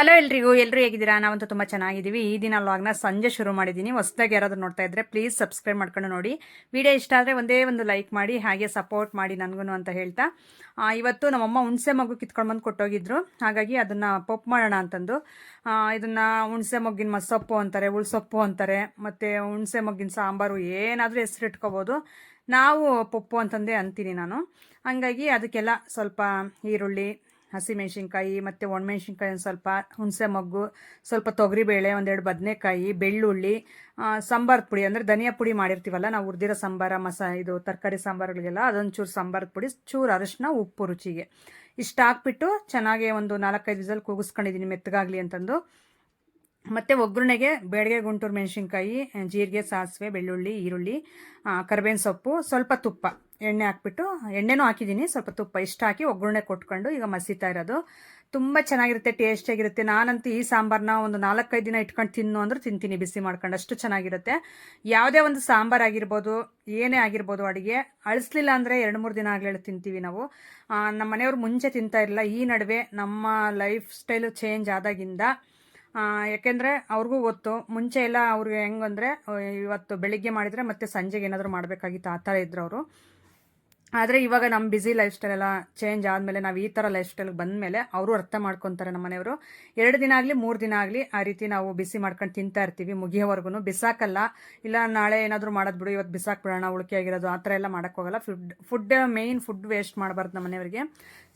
Hello ಎಲ್ಲರೂ ಹೇಗಿದ್ದೀರಾ? ನಾವಂತೂ ತುಂಬ ಚೆನ್ನಾಗಿದ್ದೀವಿ. ಈ ದಿನ ವ್ಲಾಗ್ನ ಸಂಜೆ ಶುರು ಮಾಡಿದ್ದೀನಿ. ಹೊಸದಾಗಿ ಯಾರಾದರೂ ನೋಡ್ತಾ ಇದ್ದರೆ ಪ್ಲೀಸ್ ಸಬ್ಸ್ಕ್ರೈಬ್ ಮಾಡ್ಕೊಂಡು ನೋಡಿ. ವಿಡಿಯೋ ಇಷ್ಟ ಆದರೆ ಒಂದೇ ಒಂದು ಲೈಕ್ ಮಾಡಿ, ಹಾಗೆ ಸಪೋರ್ಟ್ ಮಾಡಿ ನನಗೂ ಅಂತ ಹೇಳ್ತಾ, ಇವತ್ತು ನಮ್ಮಮ್ಮ ಹುಣಸೆ ಮಗು ಕಿತ್ಕೊಂಡು ಬಂದು ಕೊಟ್ಟೋಗಿದ್ರು. ಹಾಗಾಗಿ ಅದನ್ನು ಪಪ್ಪು ಮಾಡೋಣ ಅಂತಂದು ಇದನ್ನು ಹುಣಸೆ ಮೊಗ್ಗಿನ ಮಸೊಪ್ಪು ಅಂತಾರೆ, ಉಳ್ಸೊಪ್ಪು ಅಂತಾರೆ, ಮತ್ತು ಹುಣಸೆ ಮೊಗ್ಗಿನ ಸಾಂಬಾರು ಏನಾದರೂ ಹೆಸರು ಇಟ್ಕೋಬೋದು. ನಾವು ಪಪ್ಪು ಅಂತಂದೇ ಅಂತೀನಿ ನಾನು. ಹಾಗಾಗಿ ಅದಕ್ಕೆಲ್ಲ ಸ್ವಲ್ಪ ಈರುಳ್ಳಿ, ಹಸಿಮೆಣ್ಸಿನ್ಕಾಯಿ ಮತ್ತು ಒಣಮೆಣ್ಸಿನ್ಕಾಯಿ, ಒಂದು ಸ್ವಲ್ಪ ಹುಣಸೆ ಮೊಗ್ಗು, ಸ್ವಲ್ಪ ತೊಗರಿಬೇಳೆ, ಒಂದೆರಡು ಬದನೆಕಾಯಿ, ಬೆಳ್ಳುಳ್ಳಿ, ಸಾಂಬಾರು ಪುಡಿ ಅಂದರೆ ಧನಿಯಾ ಪುಡಿ ಮಾಡಿರ್ತೀವಲ್ಲ ನಾವು, ಹುರಿದಿರೋ ಸಾಂಬಾರ ಇದು ತರಕಾರಿ ಸಾಂಬಾರುಗಳಿಗೆಲ್ಲ ಅದೊಂದು ಚೂರು ಸಾಂಬಾರದ ಪುಡಿ, ಚೂರು ಅರಿಶಿನ, ಉಪ್ಪು ರುಚಿಗೆ ಇಷ್ಟು ಹಾಕ್ಬಿಟ್ಟು ಚೆನ್ನಾಗಿ ಒಂದು 4-5 ವಿಸಲ್ ಕೂಗಿಸ್ಕೊಂಡಿದ್ದೀನಿ ಮೆತ್ತಗಾಗಲಿ ಅಂತಂದು. ಮತ್ತು ಒಗ್ಗರಣೆಗೆ ಬೇಡಿಗೆ ಗುಂಟೂರು ಮೆಣಸಿನ್ಕಾಯಿ, ಜೀರಿಗೆ, ಸಾಸಿವೆ, ಬೆಳ್ಳುಳ್ಳಿ, ಈರುಳ್ಳಿ, ಕರಿಬೇವಿನ ಸೊಪ್ಪು, ಸ್ವಲ್ಪ ತುಪ್ಪ, ಎಣ್ಣೆ ಹಾಕ್ಬಿಟ್ಟು, ಎಣ್ಣೆನೂ ಹಾಕಿದ್ದೀನಿ, ಸ್ವಲ್ಪ ತುಪ್ಪ ಇಷ್ಟು ಹಾಕಿ ಒಗ್ಗರಣೆ ಕೊಟ್ಕೊಂಡು ಈಗ ಮಸೀತಾ ಇರೋದು. ತುಂಬ ಚೆನ್ನಾಗಿರುತ್ತೆ, ಟೇಸ್ಟಿಯಾಗಿರುತ್ತೆ. ನಾನಂತೂ ಈ ಸಾಂಬಾರನ್ನ ಒಂದು 4-5 ದಿನ ಇಟ್ಕೊಂಡು ತಿನ್ನು ಅಂದ್ರೆ ತಿಂತೀನಿ, ಬಿಸಿ ಮಾಡ್ಕೊಂಡು. ಅಷ್ಟು ಚೆನ್ನಾಗಿರುತ್ತೆ. ಯಾವುದೇ ಒಂದು ಸಾಂಬಾರು ಆಗಿರ್ಬೋದು, ಏನೇ ಆಗಿರ್ಬೋದು, ಅಡುಗೆ ಅಳಿಸ್ಲಿಲ್ಲ ಅಂದರೆ 2-3 ದಿನ ಆಗಲೇ ತಿಂತೀವಿ ನಾವು. ನಮ್ಮ ಮನೆಯವ್ರು ಮುಂಚೆ ತಿಂತಾ ಇರಲಿಲ್ಲ. ಈ ನಡುವೆ ನಮ್ಮ ಲೈಫ್ ಸ್ಟೈಲು ಚೇಂಜ್ ಆದಾಗಿಂದ, ಯಾಕೆಂದರೆ ಅವ್ರಿಗೂ ಗೊತ್ತು, ಮುಂಚೆ ಎಲ್ಲ ಅವ್ರಿಗೆ ಹೆಂಗಂದರೆ ಇವತ್ತು ಬೆಳಿಗ್ಗೆ ಮಾಡಿದರೆ ಮತ್ತೆ ಸಂಜೆಗೆ ಏನಾದರೂ ಮಾಡಬೇಕಾಗಿತ್ತು, ಆ ಥರ ಇದ್ರು ಅವರು. ಆದರೆ ಇವಾಗ ನಮ್ಮ ಬ್ಯುಸಿ ಲೈಫ್ ಸ್ಟೈಲ್ ಎಲ್ಲ ಚೇಂಜ್ ಆದಮೇಲೆ, ನಾವು ಈ ಥರ ಲೈಫ್ ಸ್ಟೈಲ್ಗೆ ಬಂದಮೇಲೆ ಅವರು ಅರ್ಥ ಮಾಡ್ಕೊತಾರೆ ನಮ್ಮ ಮನೆಯವರು. 2 ದಿನ ಆಗಲಿ 3 ದಿನ ಆಗಲಿ ಆ ರೀತಿ ನಾವು ಬಿಸಿ ಮಾಡ್ಕೊಂಡು ತಿಂತಾ ಇರ್ತೀವಿ ಮುಗಿಯೋವರೆಗೂ. ಬಿಸಾಕಲ್ಲ, ಇಲ್ಲ ನಾಳೆ ಏನಾದರೂ ಮಾಡೋದು ಬಿಡು, ಇವತ್ತು ಬಿಸಾಕ್ಬಿಡೋಣ ಉಳಿಕೆ ಆಗಿರೋದು, ಆ ಥರ ಎಲ್ಲ ಮಾಡೋಕ್ಕೋಗಲ್ಲ. ಫುಡ್ ಮೇಯ್ನ್ ಫುಡ್ ವೇಸ್ಟ್ ಮಾಡಬಾರ್ದು ನಮ್ಮ ಮನೆಯವರಿಗೆ.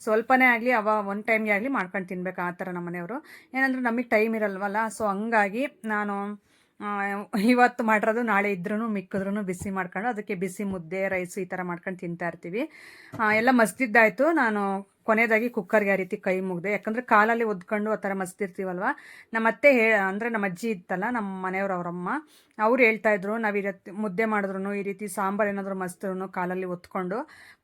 ಸ್ವಲ್ಪನೇ ಆಗಲಿ ಒನ್ ಟೈಮ್ಗೆ ಆಗಲಿ ಮಾಡ್ಕೊಂಡು ತಿನ್ಬೇಕು, ಆ ಥರ ನಮ್ಮ ಮನೆಯವರು. ಏನಂದ್ರೆ ನಮಗೆ ಟೈಮ್ ಇರಲ್ವಲ್ಲ, ಸೊ ಹಂಗಾಗಿ ನಾನು ಇವತ್ತು ಮಾಡಿರೋದು ನಾಳೆ ಇದ್ರೂ ಮಿಕ್ಕಿದ್ರೂ ಬಿಸಿ ಮಾಡ್ಕೊಂಡು ಅದಕ್ಕೆ ಬಿಸಿ ಮುದ್ದೆ, ರೈಸು ಈ ಥರ ಮಾಡ್ಕೊಂಡು ತಿಂತಾ ಇರ್ತೀವಿ. ಎಲ್ಲ ಮಸ್ತಿದ್ದಾಯಿತು. ನಾನು ಕೊನೆಯದಾಗಿ ಕುಕ್ಕರ್ಗೆ ಆ ರೀತಿ ಕೈ ಮುಗ್ದೆ, ಯಾಕಂದರೆ ಕಾಲಲ್ಲಿ ಒದ್ಕೊಂಡು ಆ ಥರ ಮಸ್ತಿರ್ತೀವಲ್ವ. ನಮ್ಮ ಅತ್ತೆ ಅಂದರೆ ನಮ್ಮ ಅಜ್ಜಿ ಇತ್ತಲ್ಲ, ನಮ್ಮ ಮನೆಯವ್ರು, ಅವರಮ್ಮ, ಅವ್ರು ಹೇಳ್ತಾಯಿದ್ರು, ನಾವು ಈ ರೀತಿ ಮುದ್ದೆ ಮಾಡಿದ್ರು, ಈ ರೀತಿ ಸಾಂಬಾರು ಏನಾದರೂ ಮಸ್ತಿದ್ರು ಕಾಲಲ್ಲಿ ಒತ್ಕೊಂಡು,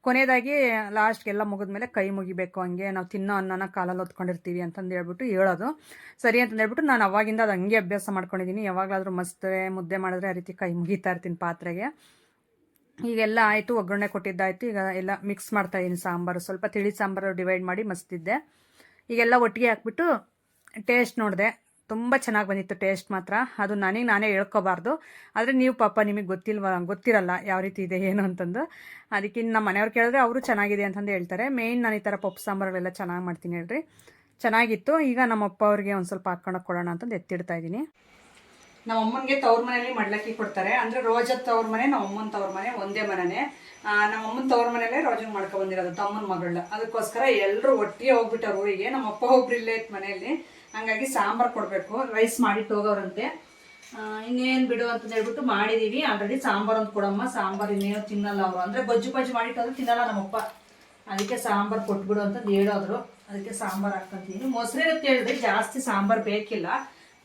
ಕೊನೆಯದಾಗಿ ಲಾಸ್ಟ್ಗೆಲ್ಲ ಮುಗಿದ್ಮೇಲೆ ಕೈ ಮುಗಿಬೇಕು, ಹಂಗೆ ನಾವು ತಿನ್ನೋ ಅನ್ನನ ಕಾಲಲ್ಲಿ ಒತ್ಕೊಂಡಿರ್ತೀವಿ ಅಂತಂದು ಹೇಳ್ಬಿಟ್ಟು ಹೇಳೋದು. ಸರಿ ಅಂತಂದು ಹೇಳ್ಬಿಟ್ಟು ನಾನು ಅವಾಗಿಂದ ಅದು ಹಂಗೆ ಅಭ್ಯಾಸ ಮಾಡ್ಕೊಂಡಿದ್ದೀನಿ. ಯಾವಾಗಲಾದರೂ ಮುದ್ದೆ ಮಾಡಿದ್ರೆ ಆ ರೀತಿ ಕೈ ಮುಗಿತಾ ಇರ್ತೀನಿ ಪಾತ್ರೆಗೆ. ಈಗೆಲ್ಲ ಆಯಿತು, ಒಗ್ಗರಣೆ ಕೊಟ್ಟಿದ್ದಾಯಿತು. ಈಗ ಎಲ್ಲ ಮಿಕ್ಸ್ ಮಾಡ್ತಾಯಿದ್ದೀನಿ ಸಾಂಬಾರು. ಸ್ವಲ್ಪ ತಿಳಿ ಸಾಂಬಾರು ಡಿವೈಡ್ ಮಾಡಿ ಮಸ್ತಿದ್ದೆ. ಈಗೆಲ್ಲ ಒಟ್ಟಿಗೆ ಹಾಕ್ಬಿಟ್ಟು ಟೇಸ್ಟ್ ನೋಡಿದೆ. ತುಂಬ ಚೆನ್ನಾಗಿ ಬಂದಿತ್ತು ಟೇಸ್ಟ್ ಮಾತ್ರ. ಅದು ನಾನೇ ಹೇಳ್ಕೊಬಾರ್ದು, ಆದರೆ ನೀವು ಪಾಪ ನಿಮಗೆ ಗೊತ್ತಿರಲ್ಲ ಯಾವ ರೀತಿ ಇದೆ ಏನು ಅಂತಂದು. ಅದಕ್ಕೆ ನಮ್ಮ ಮನೆಯವ್ರು ಕೇಳಿದ್ರೆ ಅವರು ಚೆನ್ನಾಗಿದೆ ಅಂತಂದು ಹೇಳ್ತಾರೆ. ಮೇಯ್ನ್ ನಾನು ಈ ಥರ ಪಪ್ಪು ಸಾಂಬಾರುಗಳೆಲ್ಲ ಚೆನ್ನಾಗಿ ಮಾಡ್ತೀನಿ ಹೇಳ್ರಿ. ಚೆನ್ನಾಗಿತ್ತು. ಈಗ ನಮ್ಮ ಅಪ್ಪ ಅವ್ರಿಗೆ ಒಂದು ಸ್ವಲ್ಪ ಹಾಕ್ಕೊಂಡು ಕೊಡೋಣ ಅಂತಂದು ಎತ್ತಿಡ್ತಾ ಇದ್ದೀನಿ. ನಮ್ಮ ಅಮ್ಮನಿಗೆ ತವ್ರ ಮನೆಯಲ್ಲಿ ಮಡ್ಲಕ್ಕಿ ಕೊಡ್ತಾರೆ. ಅಂದರೆ ರೋಜದ ತವ್ರ ಮನೆ, ನಮ್ಮ ಅಮ್ಮನ ತವ್ರ ಮನೆ ಒಂದೇ ಮನೆಯೇ. ನಮ್ಮ ಅಮ್ಮನ ತವ್ರ ಮನೆಯಲ್ಲೇ ರೋಜನ್ ಮಾಡ್ಕೊಬಂದಿರೋದು, ತಮ್ಮನ ಮಗಳನ್ನ. ಅದಕ್ಕೋಸ್ಕರ ಎಲ್ಲರೂ ಒಟ್ಟಿಗೆ ಹೋಗ್ಬಿಟ್ಟವ್ರು ಊರಿಗೆ. ನಮ್ಮ ಅಪ್ಪ ಒಬ್ರು ಇಲ್ಲೇ ಇತ್ತು ಮನೆಯಲ್ಲಿ. ಹಾಗಾಗಿ ಸಾಂಬಾರು ಕೊಡಬೇಕು, ರೈಸ್ ಮಾಡಿಟ್ಟು ಹೋಗೋರಂತೆ. ಇನ್ನೇನು ಬಿಡು ಅಂತ ಹೇಳ್ಬಿಟ್ಟು ಮಾಡಿದ್ದೀವಿ ಆಲ್ರೆಡಿ. ಸಾಂಬಾರು ಅಂತ ಕೊಡಮ್ಮ, ಸಾಂಬಾರು ಇನ್ನೇನು ತಿನ್ನಲ್ಲ ಅವರು, ಅಂದರೆ ಗೊಜ್ಜು ಮಾಡಿಟ್ಟು ತಿನ್ನಲ್ಲ ನಮ್ಮಪ್ಪ. ಅದಕ್ಕೆ ಸಾಂಬಾರು ಕೊಟ್ಬಿಡು ಅಂತಂದು ಹೇಳೋದ್ರು. ಅದಕ್ಕೆ ಸಾಂಬಾರು ಹಾಕ್ಕೊಂತೀನಿ. ಮೊಸರು ಇರುತ್ತೆ ಹೇಳಿದ್ರೆ ಜಾಸ್ತಿ ಸಾಂಬಾರು ಬೇಕಿಲ್ಲ,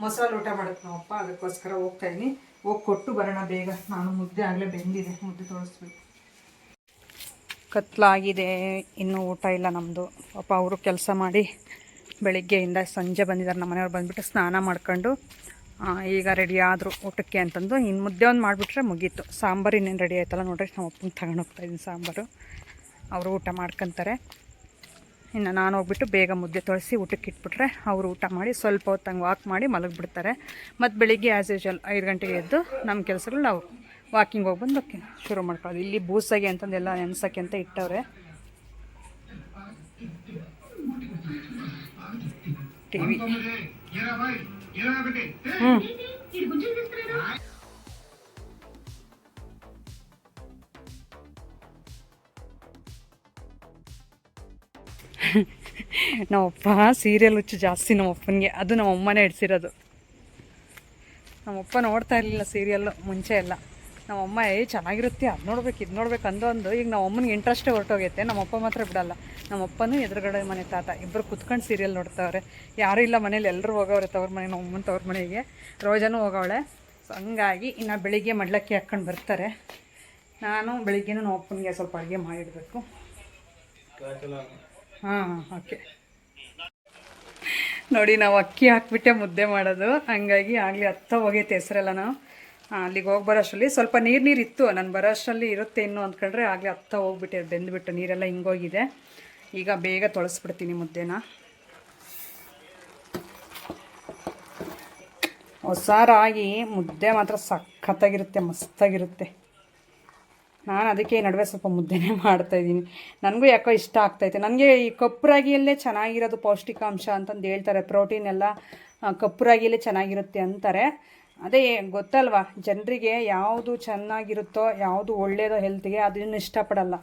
ಮೊಸರಲ್ಲಿ ಊಟ ಮಾಡುತ್ತೆ ನಮ್ಮಪ್ಪ. ಅದಕ್ಕೋಸ್ಕರ ಹೋಗ್ತಾಯಿದ್ದೀನಿ. ಹೋಗಿ ಕೊಟ್ಟು ಬರೋಣ ಬೇಗ. ನಾನು ಮುದ್ದೆ ಆಗಲೇ ಬೆಂದಿದೆ, ಮುದ್ದೆ ತೋರಿಸ್ಬೇಕು. ಕತ್ಲಾಗಿದೆ, ಇನ್ನೂ ಊಟ ಇಲ್ಲ ನಮ್ಮದು. ಪಾಪ ಅವರು ಕೆಲಸ ಮಾಡಿ ಬೆಳಿಗ್ಗೆಯಿಂದ ಸಂಜೆ ಬಂದಿದ್ದಾರೆ. ನಮ್ಮ ಮನೆಯವ್ರು ಬಂದುಬಿಟ್ಟು ಸ್ನಾನ ಮಾಡ್ಕೊಂಡು ಈಗ ರೆಡಿ ಆದರು ಊಟಕ್ಕೆ ಅಂತಂದು. ಇನ್ನು ಮುದ್ದೆ ಒಂದು ಮಾಡಿಬಿಟ್ರೆ ಮುಗೀತು. ಸಾಂಬಾರು ಇನ್ನೇನು ರೆಡಿ ಆಯ್ತಲ್ಲ ನೋಡ್ರಿ. ನಮ್ಮ ಅಪ್ಪನ ತಗೊಂಡು ಹೋಗ್ತಾಯಿದ್ದೀನಿ ಸಾಂಬಾರು. ಅವರು ಊಟ ಮಾಡ್ಕೊತಾರೆ. ಇನ್ನು ನಾನು ಹೋಗ್ಬಿಟ್ಟು ಬೇಗ ಮುದ್ದೆ ತೊಳಸಿ ಊಟಕ್ಕೆ ಇಟ್ಬಿಟ್ರೆ ಅವರು ಊಟ ಮಾಡಿ ಸ್ವಲ್ಪ ಹೊತ್ತಂಗೆ ವಾಕ್ ಮಾಡಿ ಮಲಗಿಬಿಡ್ತಾರೆ. ಮತ್ತು ಬೆಳಿಗ್ಗೆ ಆ್ಯಸ್ ಯೂಶ್ವಲ್ 5 ಗಂಟೆಗೆ ಎದ್ದು ನಮ್ಮ ಕೆಲಸಗಳು ನಾವು ವಾಕಿಂಗ್ ಹೋಗಿ ಬಂದು ಶುರು ಮಾಡ್ಕೊಳ್ಳೋದು. ಇಲ್ಲಿ ಬೂಸಾಗೆ ಅಂತಂದೆಲ್ಲ ನೆನೆಸೋಕ್ಕೆ ಅಂತ ಇಟ್ಟವ್ರೆ. ಟಿವಿ ನಮ್ಮಪ್ಪ ಸೀರಿಯಲ್ ಹುಚ್ಚು ಜಾಸ್ತಿ ನಮ್ಮಪ್ಪನಿಗೆ. ಅದು ನಮ್ಮಮ್ಮನೇ ಇಡ್ಸಿರೋದು. ನಮ್ಮಪ್ಪ ನೋಡ್ತಾ ಇರಲಿಲ್ಲ ಸೀರಿಯಲ್ಲು ಮುಂಚೆ ಎಲ್ಲ. ನಮ್ಮಮ್ಮ ಚೆನ್ನಾಗಿರುತ್ತೆ, ಅದು ನೋಡ್ಬೇಕು ಇದು ನೋಡ್ಬೇಕು ಅಂದೊಂದು. ಈಗ ನಮ್ಮಮ್ಮನಿಗೆ ಇಂಟ್ರೆಸ್ಟೇ ಹೊರಟೋಗೈತೆ. ನಮ್ಮಪ್ಪ ಮಾತ್ರ ಬಿಡಲ್ಲ. ನಮ್ಮಪ್ಪನೂ ಎದುರುಗಡೆ ಮನೆ ತಾತ ಇಬ್ಬರು ಕುತ್ಕೊಂಡು ಸೀರಿಯಲ್ ನೋಡ್ತಾವ್ರೆ. ಯಾರೂ ಇಲ್ಲ ಮನೇಲಿ, ಎಲ್ಲರೂ ಹೋಗವ್ರೆ ತವ್ರ ಮನೆ. ನಮ್ಮಮ್ಮನ ತವ್ರ ಮನೆಗೆ ರೋಜನೂ ಹೋಗವಳೆ. ಸೊ ಹಂಗಾಗಿ ಇನ್ನು ಬೆಳಿಗ್ಗೆ ಮಡ್ಲಕ್ಕಿ ಹಾಕ್ಕೊಂಡು ಬರ್ತಾರೆ. ನಾನು ಬೆಳಿಗ್ಗೆನೂ ನಮ್ಮ ಅಪ್ಪನಿಗೆ ಸ್ವಲ್ಪ ಅಡುಗೆ ಮಾಡಿಡಬೇಕು. ಹಾಂ ಓಕೆ. ನೋಡಿ, ನಾವು ಅಕ್ಕಿ ಹಾಕ್ಬಿಟ್ಟೆ ಮುದ್ದೆ ಮಾಡೋದು. ಹಂಗಾಗಿ ಆಗಲಿ ಹೋಗೈತೆ ಹೆಸರೆಲ್ಲ. ನಾವು ಅಲ್ಲಿಗೆ ಹೋಗಿ ಬರೋಷ್ಟರಲ್ಲಿ ಸ್ವಲ್ಪ ನೀರು ಇತ್ತು. ನಾನು ಬರೋ ಅಷ್ಟರಲ್ಲಿ ಇರುತ್ತೆ ಇನ್ನೂ ಅಂದ್ಕೊಂಡ್ರೆ ಆಗಲೇ ಹೋಗ್ಬಿಟ್ಟೆ, ಬೆಂದುಬಿಟ್ಟು ನೀರೆಲ್ಲ ಹಿಂಗೋಗಿದೆ. ಈಗ ಬೇಗ ತೊಳಸ್ಬಿಡ್ತೀನಿ ಮುದ್ದೆನ. ಹೊಸ ರಾಗಿ ಮುದ್ದೆ ಮಾತ್ರ ಸಖತ್ತಾಗಿರುತ್ತೆ, ಮಸ್ತಾಗಿರುತ್ತೆ. ನಾನು ಅದಕ್ಕೆ ಈ ನಡುವೆ ಸ್ವಲ್ಪ ಮುದ್ದೆನೇ ಮಾಡ್ತಾಯಿದ್ದೀನಿ. ನನಗೂ ಯಾಕೋ ಇಷ್ಟ ಆಗ್ತೈತೆ. ನನಗೆ ಈ ಕಪ್ಪು ರಾಗಿಯಲ್ಲೇ ಚೆನ್ನಾಗಿರೋದು ಪೌಷ್ಟಿಕಾಂಶ ಅಂತಂದು ಹೇಳ್ತಾರೆ. ಪ್ರೋಟೀನ್ ಎಲ್ಲ ಕಪ್ಪು ರಾಗಿಯಲ್ಲೇ ಚೆನ್ನಾಗಿರುತ್ತೆ ಅಂತಾರೆ. ಅದೇ ಗೊತ್ತಲ್ವ, ಜನರಿಗೆ ಯಾವುದು ಚೆನ್ನಾಗಿರುತ್ತೋ, ಯಾವುದು ಒಳ್ಳೆಯದೋ ಹೆಲ್ತ್ಗೆ ಅದನ್ನು ಇಷ್ಟಪಡಲ್ಲ.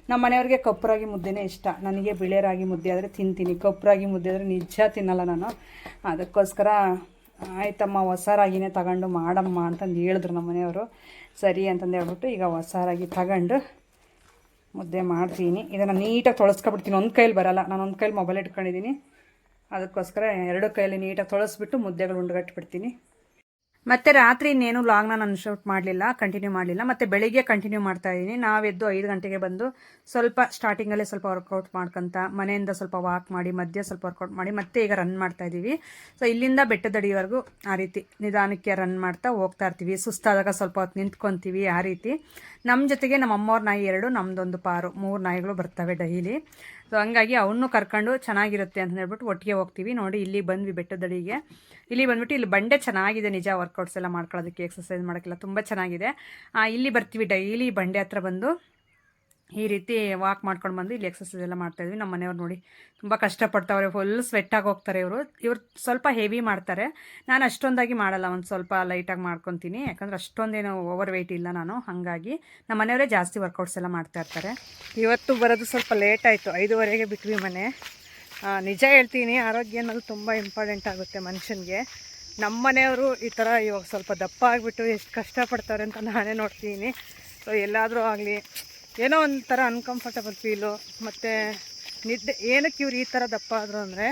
ನಮ್ಮ ಮನೆಯವ್ರಿಗೆ ಕಪ್ಪು ರಾಗಿ ಮುದ್ದೆನೇ ಇಷ್ಟ. ನನಗೆ ಬಿಳೆ ರಾಗಿ ಮುದ್ದೆ ಆದರೆ ತಿಂತೀನಿ, ಕಪ್ಪು ರಾಗಿ ಮುದ್ದೆ ಆದರೆ ನಿಜ ತಿನ್ನಲ್ಲ ನಾನು. ಅದಕ್ಕೋಸ್ಕರ ಆಯ್ತಮ್ಮ ಹೊಸ ರಾಗಿನೇ ತಗೊಂಡು ಮಾಡಮ್ಮ ಅಂತಂದು ಹೇಳಿದ್ರು ನಮ್ಮ ಮನೆಯವರು. ಸರಿ ಅಂತಂದು ಹೇಳ್ಬಿಟ್ಟು ಈಗ ಹೊಸ ರಾಗಿ ತಗೊಂಡು ಮುದ್ದೆ ಮಾಡ್ತೀನಿ. ಇದನ್ನು ನೀಟಾಗಿ ತೊಳಸ್ಕೊಬಿಡ್ತೀನಿ. ಒಂದು ಕೈಲಿ ಬರಲ್ಲ, ನಾನು ಒಂದು ಕೈಲಿ ಮೊಬೈಲ್ ಇಟ್ಕೊಂಡಿದ್ದೀನಿ. ಅದಕ್ಕೋಸ್ಕರ ಎರಡು ಕೈಯಲ್ಲಿ ನೀಟಾಗಿ ತೊಳಸ್ಬಿಟ್ಟು ಮುದ್ದೆಗಳು ಉಂಡ್ಗಟ್ಬಿಡ್ತೀನಿ. ಮತ್ತು ರಾತ್ರಿ ಇನ್ನೇನು ವ್ಲಾಗ್ನ ನಾನು ಶೂಟ್ ಮಾಡಲಿಲ್ಲ, ಕಂಟಿನ್ಯೂ ಮಾಡಲಿಲ್ಲ. ಮತ್ತು ಬೆಳಿಗ್ಗೆ ಕಂಟಿನ್ಯೂ ಮಾಡ್ತಾಯಿದ್ದೀನಿ. ನಾವೆದ್ದು 5 ಗಂಟೆಗೆ ಬಂದು ಸ್ವಲ್ಪ ಸ್ಟಾರ್ಟಿಂಗಲ್ಲೇ ಸ್ವಲ್ಪ ವರ್ಕೌಟ್ ಮಾಡ್ಕೊತ, ಮನೆಯಿಂದ ಸ್ವಲ್ಪ ವಾಕ್ ಮಾಡಿ, ಮಧ್ಯೆ ಸ್ವಲ್ಪ ವರ್ಕೌಟ್ ಮಾಡಿ, ಮತ್ತೆ ಈಗ ರನ್ ಮಾಡ್ತಾಯಿದ್ದೀವಿ. ಸೊ ಇಲ್ಲಿಂದ ಬೆಟ್ಟದಡಿವರೆಗೂ ಆ ರೀತಿ ನಿಧಾನಕ್ಕೆ ರನ್ ಮಾಡ್ತಾ ಹೋಗ್ತಾ ಇರ್ತೀವಿ. ಸುಸ್ತಾದಾಗ ಸ್ವಲ್ಪ ಹೊತ್ತು ನಿಂತ್ಕೊತೀವಿ, ಆ ರೀತಿ. ನಮ್ಮ ಜೊತೆಗೆ ನಮ್ಮ ಅಮ್ಮವ್ರ ನಾಯಿ 2, ನಮ್ಮದೊಂದು ಪಾರು, 3 ನಾಯಿಗಳು ಬರ್ತವೆ ಡೈಲಿ. ಸೊ ಹಂಗಾಗಿ ಅವನ್ನೂ ಕರ್ಕೊಂಡು ಚೆನ್ನಾಗಿರುತ್ತೆ ಅಂತ ಹೇಳ್ಬಿಟ್ಟು ಒಟ್ಟಿಗೆ ಹೋಗ್ತೀವಿ. ನೋಡಿ ಇಲ್ಲಿ ಬಂದ್ವಿ ಬೆಟ್ಟದಡಿಗೆ. ಇಲ್ಲಿ ಬಂದ್ಬಿಟ್ಟು ಇಲ್ಲಿ ಬಂಡೆ ಚೆನ್ನಾಗಿದೆ ನಿಜ, ವರ್ಕೌಟ್ಸ್ ಎಲ್ಲ ಮಾಡ್ಕೊಳ್ಳೋದಕ್ಕೆ, ಎಕ್ಸಸೈಸ್ ಮಾಡೋಕ್ಕೆಲ್ಲ ತುಂಬ ಚೆನ್ನಾಗಿದೆ. ಇಲ್ಲಿ ಬರ್ತೀವಿ ಡೈಲಿ ಬಂಡೆ ಹತ್ರ ಬಂದು ಈ ರೀತಿ ವಾಕ್ ಮಾಡ್ಕೊಂಡು ಬಂದು ಇಲ್ಲಿ ಎಕ್ಸಸೈಸ್ ಎಲ್ಲ ಮಾಡ್ತಾಯಿದ್ವಿ. ನಮ್ಮ ಮನೆಯವ್ರು ನೋಡಿ ತುಂಬ ಕಷ್ಟಪಡ್ತಾವ್ರೆ, ಫುಲ್ ಸ್ವೆಟ್ಟಾಗಿ ಹೋಗ್ತಾರೆ ಇವರು ಸ್ವಲ್ಪ ಹೆವಿ ಮಾಡ್ತಾರೆ. ನಾನು ಅಷ್ಟೊಂದಾಗಿ ಮಾಡಲ್ಲ, ಒಂದು ಸ್ವಲ್ಪ ಲೈಟಾಗಿ ಮಾಡ್ಕೊತೀನಿ. ಯಾಕಂದರೆ ಅಷ್ಟೊಂದೇನು ಓವರ್ ವೆಯ್ಟ್ ಇಲ್ಲ ನಾನು. ಹಾಗಾಗಿ ನಮ್ಮ ಮನೆಯವರೇ ಜಾಸ್ತಿ ವರ್ಕೌಟ್ಸ್ ಎಲ್ಲ ಮಾಡ್ತಾಯಿರ್ತಾರೆ. ಇವತ್ತು ಬರೋದು ಸ್ವಲ್ಪ ಲೇಟ್ ಆಯಿತು, 5:15ಗೆ ಬಿಟ್ವಿ ಮನೆ. ನಿಜ ಹೇಳ್ತೀನಿ, ಆರೋಗ್ಯ ಅನ್ನೋದು ತುಂಬ ಇಂಪಾರ್ಟೆಂಟ್ ಆಗುತ್ತೆ ಮನುಷ್ಯನಿಗೆ. ನಮ್ಮ ಮನೆಯವರು ಈ ಥರ ಇವಾಗ ಸ್ವಲ್ಪ ದಪ್ಪ ಆಗಿಬಿಟ್ಟು ಎಷ್ಟು ಕಷ್ಟಪಡ್ತಾರೆ ಅಂತ ನಾನೇ ನೋಡ್ತೀನಿ. ಸೊ ಎಲ್ಲಾದರೂ ಆಗಲಿ ಏನೋ ಒಂಥರ ಅನ್ಕಂಫರ್ಟಬಲ್ ಫೀಲು, ಮತ್ತು ನಿದ್ದೆ. ಏನಕ್ಕೆ ಇವ್ರು ಈ ಥರ ದಪ್ಪ ಆದರು ಅಂದರೆ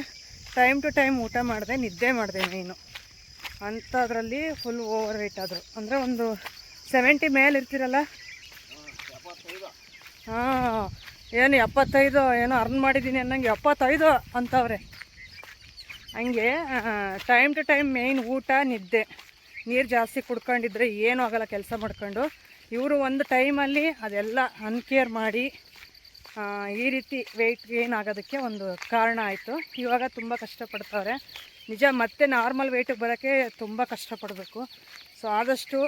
ಟೈಮ್ ಟು ಟೈಮ್ ಊಟ ಮಾಡಿದೆ, ನಿದ್ದೆ ಮಾಡಿದೆ ಮೇಯ್ನು. ಅಂಥದ್ರಲ್ಲಿ ಫುಲ್ ಓವರ್ ವೆಯ್ಟ್ ಆದರು. ಅಂದರೆ ಒಂದು 70 ಮೇಲೆ ಇರ್ತೀರಲ್ಲ. ಹಾಂ, ಏನು 75 ಏನೋ ಅರ್ನ್ ಮಾಡಿದ್ದೀನಿ ಅನ್ನಂಗೆ 75 ಅಂತವ್ರೆ. ಹಂಗೆ ಟೈಮ್ ಟು ಟೈಮ್ ಮೇಯ್ನ್ ಊಟ, ನಿದ್ದೆ, ನೀರು ಜಾಸ್ತಿ ಕುಡ್ಕೊಂಡಿದ್ರೆ ಏನೂ ಆಗೋಲ್ಲ ಕೆಲಸ ಮಾಡ್ಕೊಂಡು. ಇವರು ಒಂದು ಟೈಮಲ್ಲಿ ಅದೆಲ್ಲ ಅನ್ಕೇರ್ ಮಾಡಿ ಈ ರೀತಿ ವೆಯ್ಟ್ ಗೇನ್ ಆಗೋದಕ್ಕೆ ಒಂದು ಕಾರಣ ಆಯಿತು. ಇವಾಗ ತುಂಬ ಕಷ್ಟಪಡ್ತಾವ್ರೆ ನಿಜ. ಮತ್ತೆ ನಾರ್ಮಲ್ ವೆಯ್ಟಿಗೆ ಬರೋಕ್ಕೆ ತುಂಬ ಕಷ್ಟಪಡಬೇಕು. ಸೊ ಆದಷ್ಟು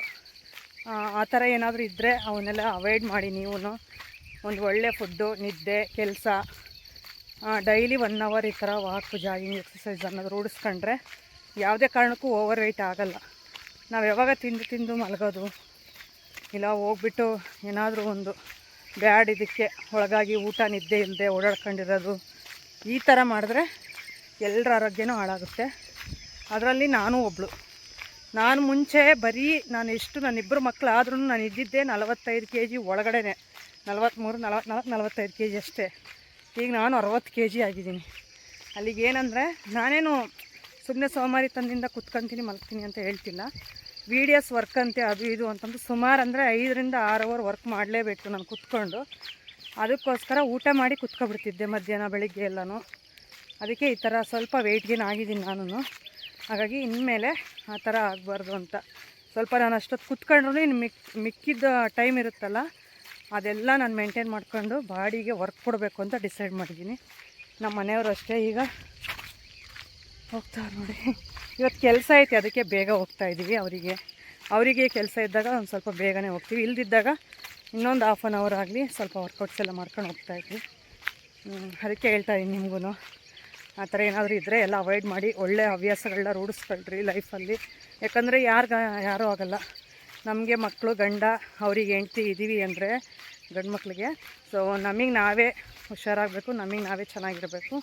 ಆ ಥರ ಏನಾದರೂ ಇದ್ದರೆ ಅವನ್ನೆಲ್ಲ ಅವಾಯ್ಡ್ ಮಾಡಿ. ನೀವು ಒಂದು ಒಳ್ಳೆ ಫುಡ್ಡು, ನಿದ್ದೆ, ಕೆಲಸ, ಡೈಲಿ 1 ಅವರ್ ಈ ಥರ ವಾಕ್, ಜಾಗಿಂಗ್, ಎಕ್ಸಸೈಸ್ ಅನ್ನೋದು ರೂಢಿಸ್ಕೊಂಡ್ರೆ ಯಾವುದೇ ಕಾರಣಕ್ಕೂ ಓವರ್ ವೆಯ್ಟ್ ಆಗೋಲ್ಲ. ನಾವು ಯಾವಾಗ ತಿಂದು ಮಲಗೋದು, ಇಲ್ಲ ಹೋಗ್ಬಿಟ್ಟು ಏನಾದರೂ ಒಂದು ಬ್ಯಾಡ್ ಇದಕ್ಕೆ ಒಳಗಾಗಿ ಊಟ, ನಿದ್ದೆ ಇಲ್ಲದೆ ಓಡಾಡ್ಕೊಂಡಿರೋದು, ಈ ಥರ ಮಾಡಿದ್ರೆ ಎಲ್ಲರ ಆರೋಗ್ಯನೂ ಹಾಳಾಗುತ್ತೆ. ಅದರಲ್ಲಿ ನಾನು ಒಬ್ಬಳು. ನಾನು ಮುಂಚೆ ಬರೀ ನನ್ನಿಬ್ಬರು ಮಕ್ಕಳು ಆದ್ರೂ ನಾನು ಇದ್ದಿದ್ದೆ 45 kg ಒಳಗಡೆ, 43, 44, 45 kg ಅಷ್ಟೇ. ಈಗ ನಾನು 60 kg ಆಗಿದ್ದೀನಿ. ಅಲ್ಲಿಗೆ ಏನಂದರೆ ನಾನೇನು ಸುಮ್ಮನೆ ಸೋಮಾರಿತನದಿಂದ ಕುತ್ಕೊತೀನಿ ಮಲ್ತೀನಿ ಅಂತ ಹೇಳ್ತಿಲ್ಲ. ವೀಡಿಯೋಸ್ ವರ್ಕ್ ಅಂತೆ ಅದು ಇದು ಅಂತಂದು ಸುಮಾರು ಅಂದರೆ 5 ರಿಂದ 6 ಅವರ್ ವರ್ಕ್ ಮಾಡಲೇಬೇಕು ನಾನು ಕುತ್ಕೊಂಡು. ಅದಕ್ಕೋಸ್ಕರ ಊಟ ಮಾಡಿ ಕುತ್ಕೊಬಿಡ್ತಿದ್ದೆ ಮಧ್ಯಾಹ್ನ ಬೆಳಿಗ್ಗೆ ಎಲ್ಲನೂ. ಅದಕ್ಕೆ ಈ ಥರ ಸ್ವಲ್ಪ ವೆಯ್ಟ್ ಗೇನ್ ಆಗಿದ್ದೀನಿ ನಾನು. ಹಾಗಾಗಿ ಇನ್ಮೇಲೆ ಆ ಥರ ಆಗಬಾರ್ದು ಅಂತ ಸ್ವಲ್ಪ ನಾನು ಅಷ್ಟೊತ್ತು ಕುತ್ಕೊಂಡ್ರೂ ಇನ್ನು ಮಿಕ್ಕಿದ ಟೈಮ್ ಇರುತ್ತಲ್ಲ ಅದೆಲ್ಲ ನಾನು ಮೇಂಟೈನ್ ಮಾಡ್ಕೊಂಡು ಬಾಡಿಗೆ ವರ್ಕ್ ಕೊಡಬೇಕು ಅಂತ ಡಿಸೈಡ್ ಮಾಡಿದ್ದೀನಿ. ನಮ್ಮ ಮನೆಯವರು ಅಷ್ಟೇ ಈಗ ಹೋಗ್ತಾರೆ ನೋಡಿ. ಇವತ್ತು ಕೆಲಸ ಐತೆ ಅದಕ್ಕೆ ಬೇಗ ಹೋಗ್ತಾಯಿದ್ದೀವಿ. ಅವರಿಗೆ ಕೆಲಸ ಇದ್ದಾಗ ಒಂದು ಸ್ವಲ್ಪ ಬೇಗನೆ ಹೋಗ್ತೀವಿ, ಇಲ್ದಿದ್ದಾಗ ಇನ್ನೊಂದು 1/2 hour ಆಗಲಿ ಸ್ವಲ್ಪ ವರ್ಕೌಟ್ಸ್ ಎಲ್ಲ ಮಾಡ್ಕೊಂಡು ಹೋಗ್ತಾಯಿದ್ವಿ. ಅದಕ್ಕೆ ಹೇಳ್ತಾಯಿದ್ದೀನಿ ನಿಮಗೂ, ಆ ಥರ ಏನಾದರೂ ಇದ್ದರೆ ಎಲ್ಲ ಅವಾಯ್ಡ್ ಮಾಡಿ, ಒಳ್ಳೆಯ ಹವ್ಯಾಸಗಳನ್ನ ರೂಢಿಸ್ಕೊಳ್ರಿ ಲೈಫಲ್ಲಿ. ಯಾಕಂದರೆ ಯಾರೂ ಆಗಲ್ಲ. ನಮಗೆ ಮಕ್ಕಳು, ಗಂಡ, ಅವರಿಗೆ ಹೆಂಡ್ತಿ ಇದ್ದೀವಿ ಅಂದರೆ ಗಂಡು ಮಕ್ಕಳಿಗೆ. ಸೊ ನಮಗೆ ನಾವೇ ಹುಷಾರಾಗಬೇಕು, ನಮಗೆ ನಾವೇ ಚೆನ್ನಾಗಿರಬೇಕು.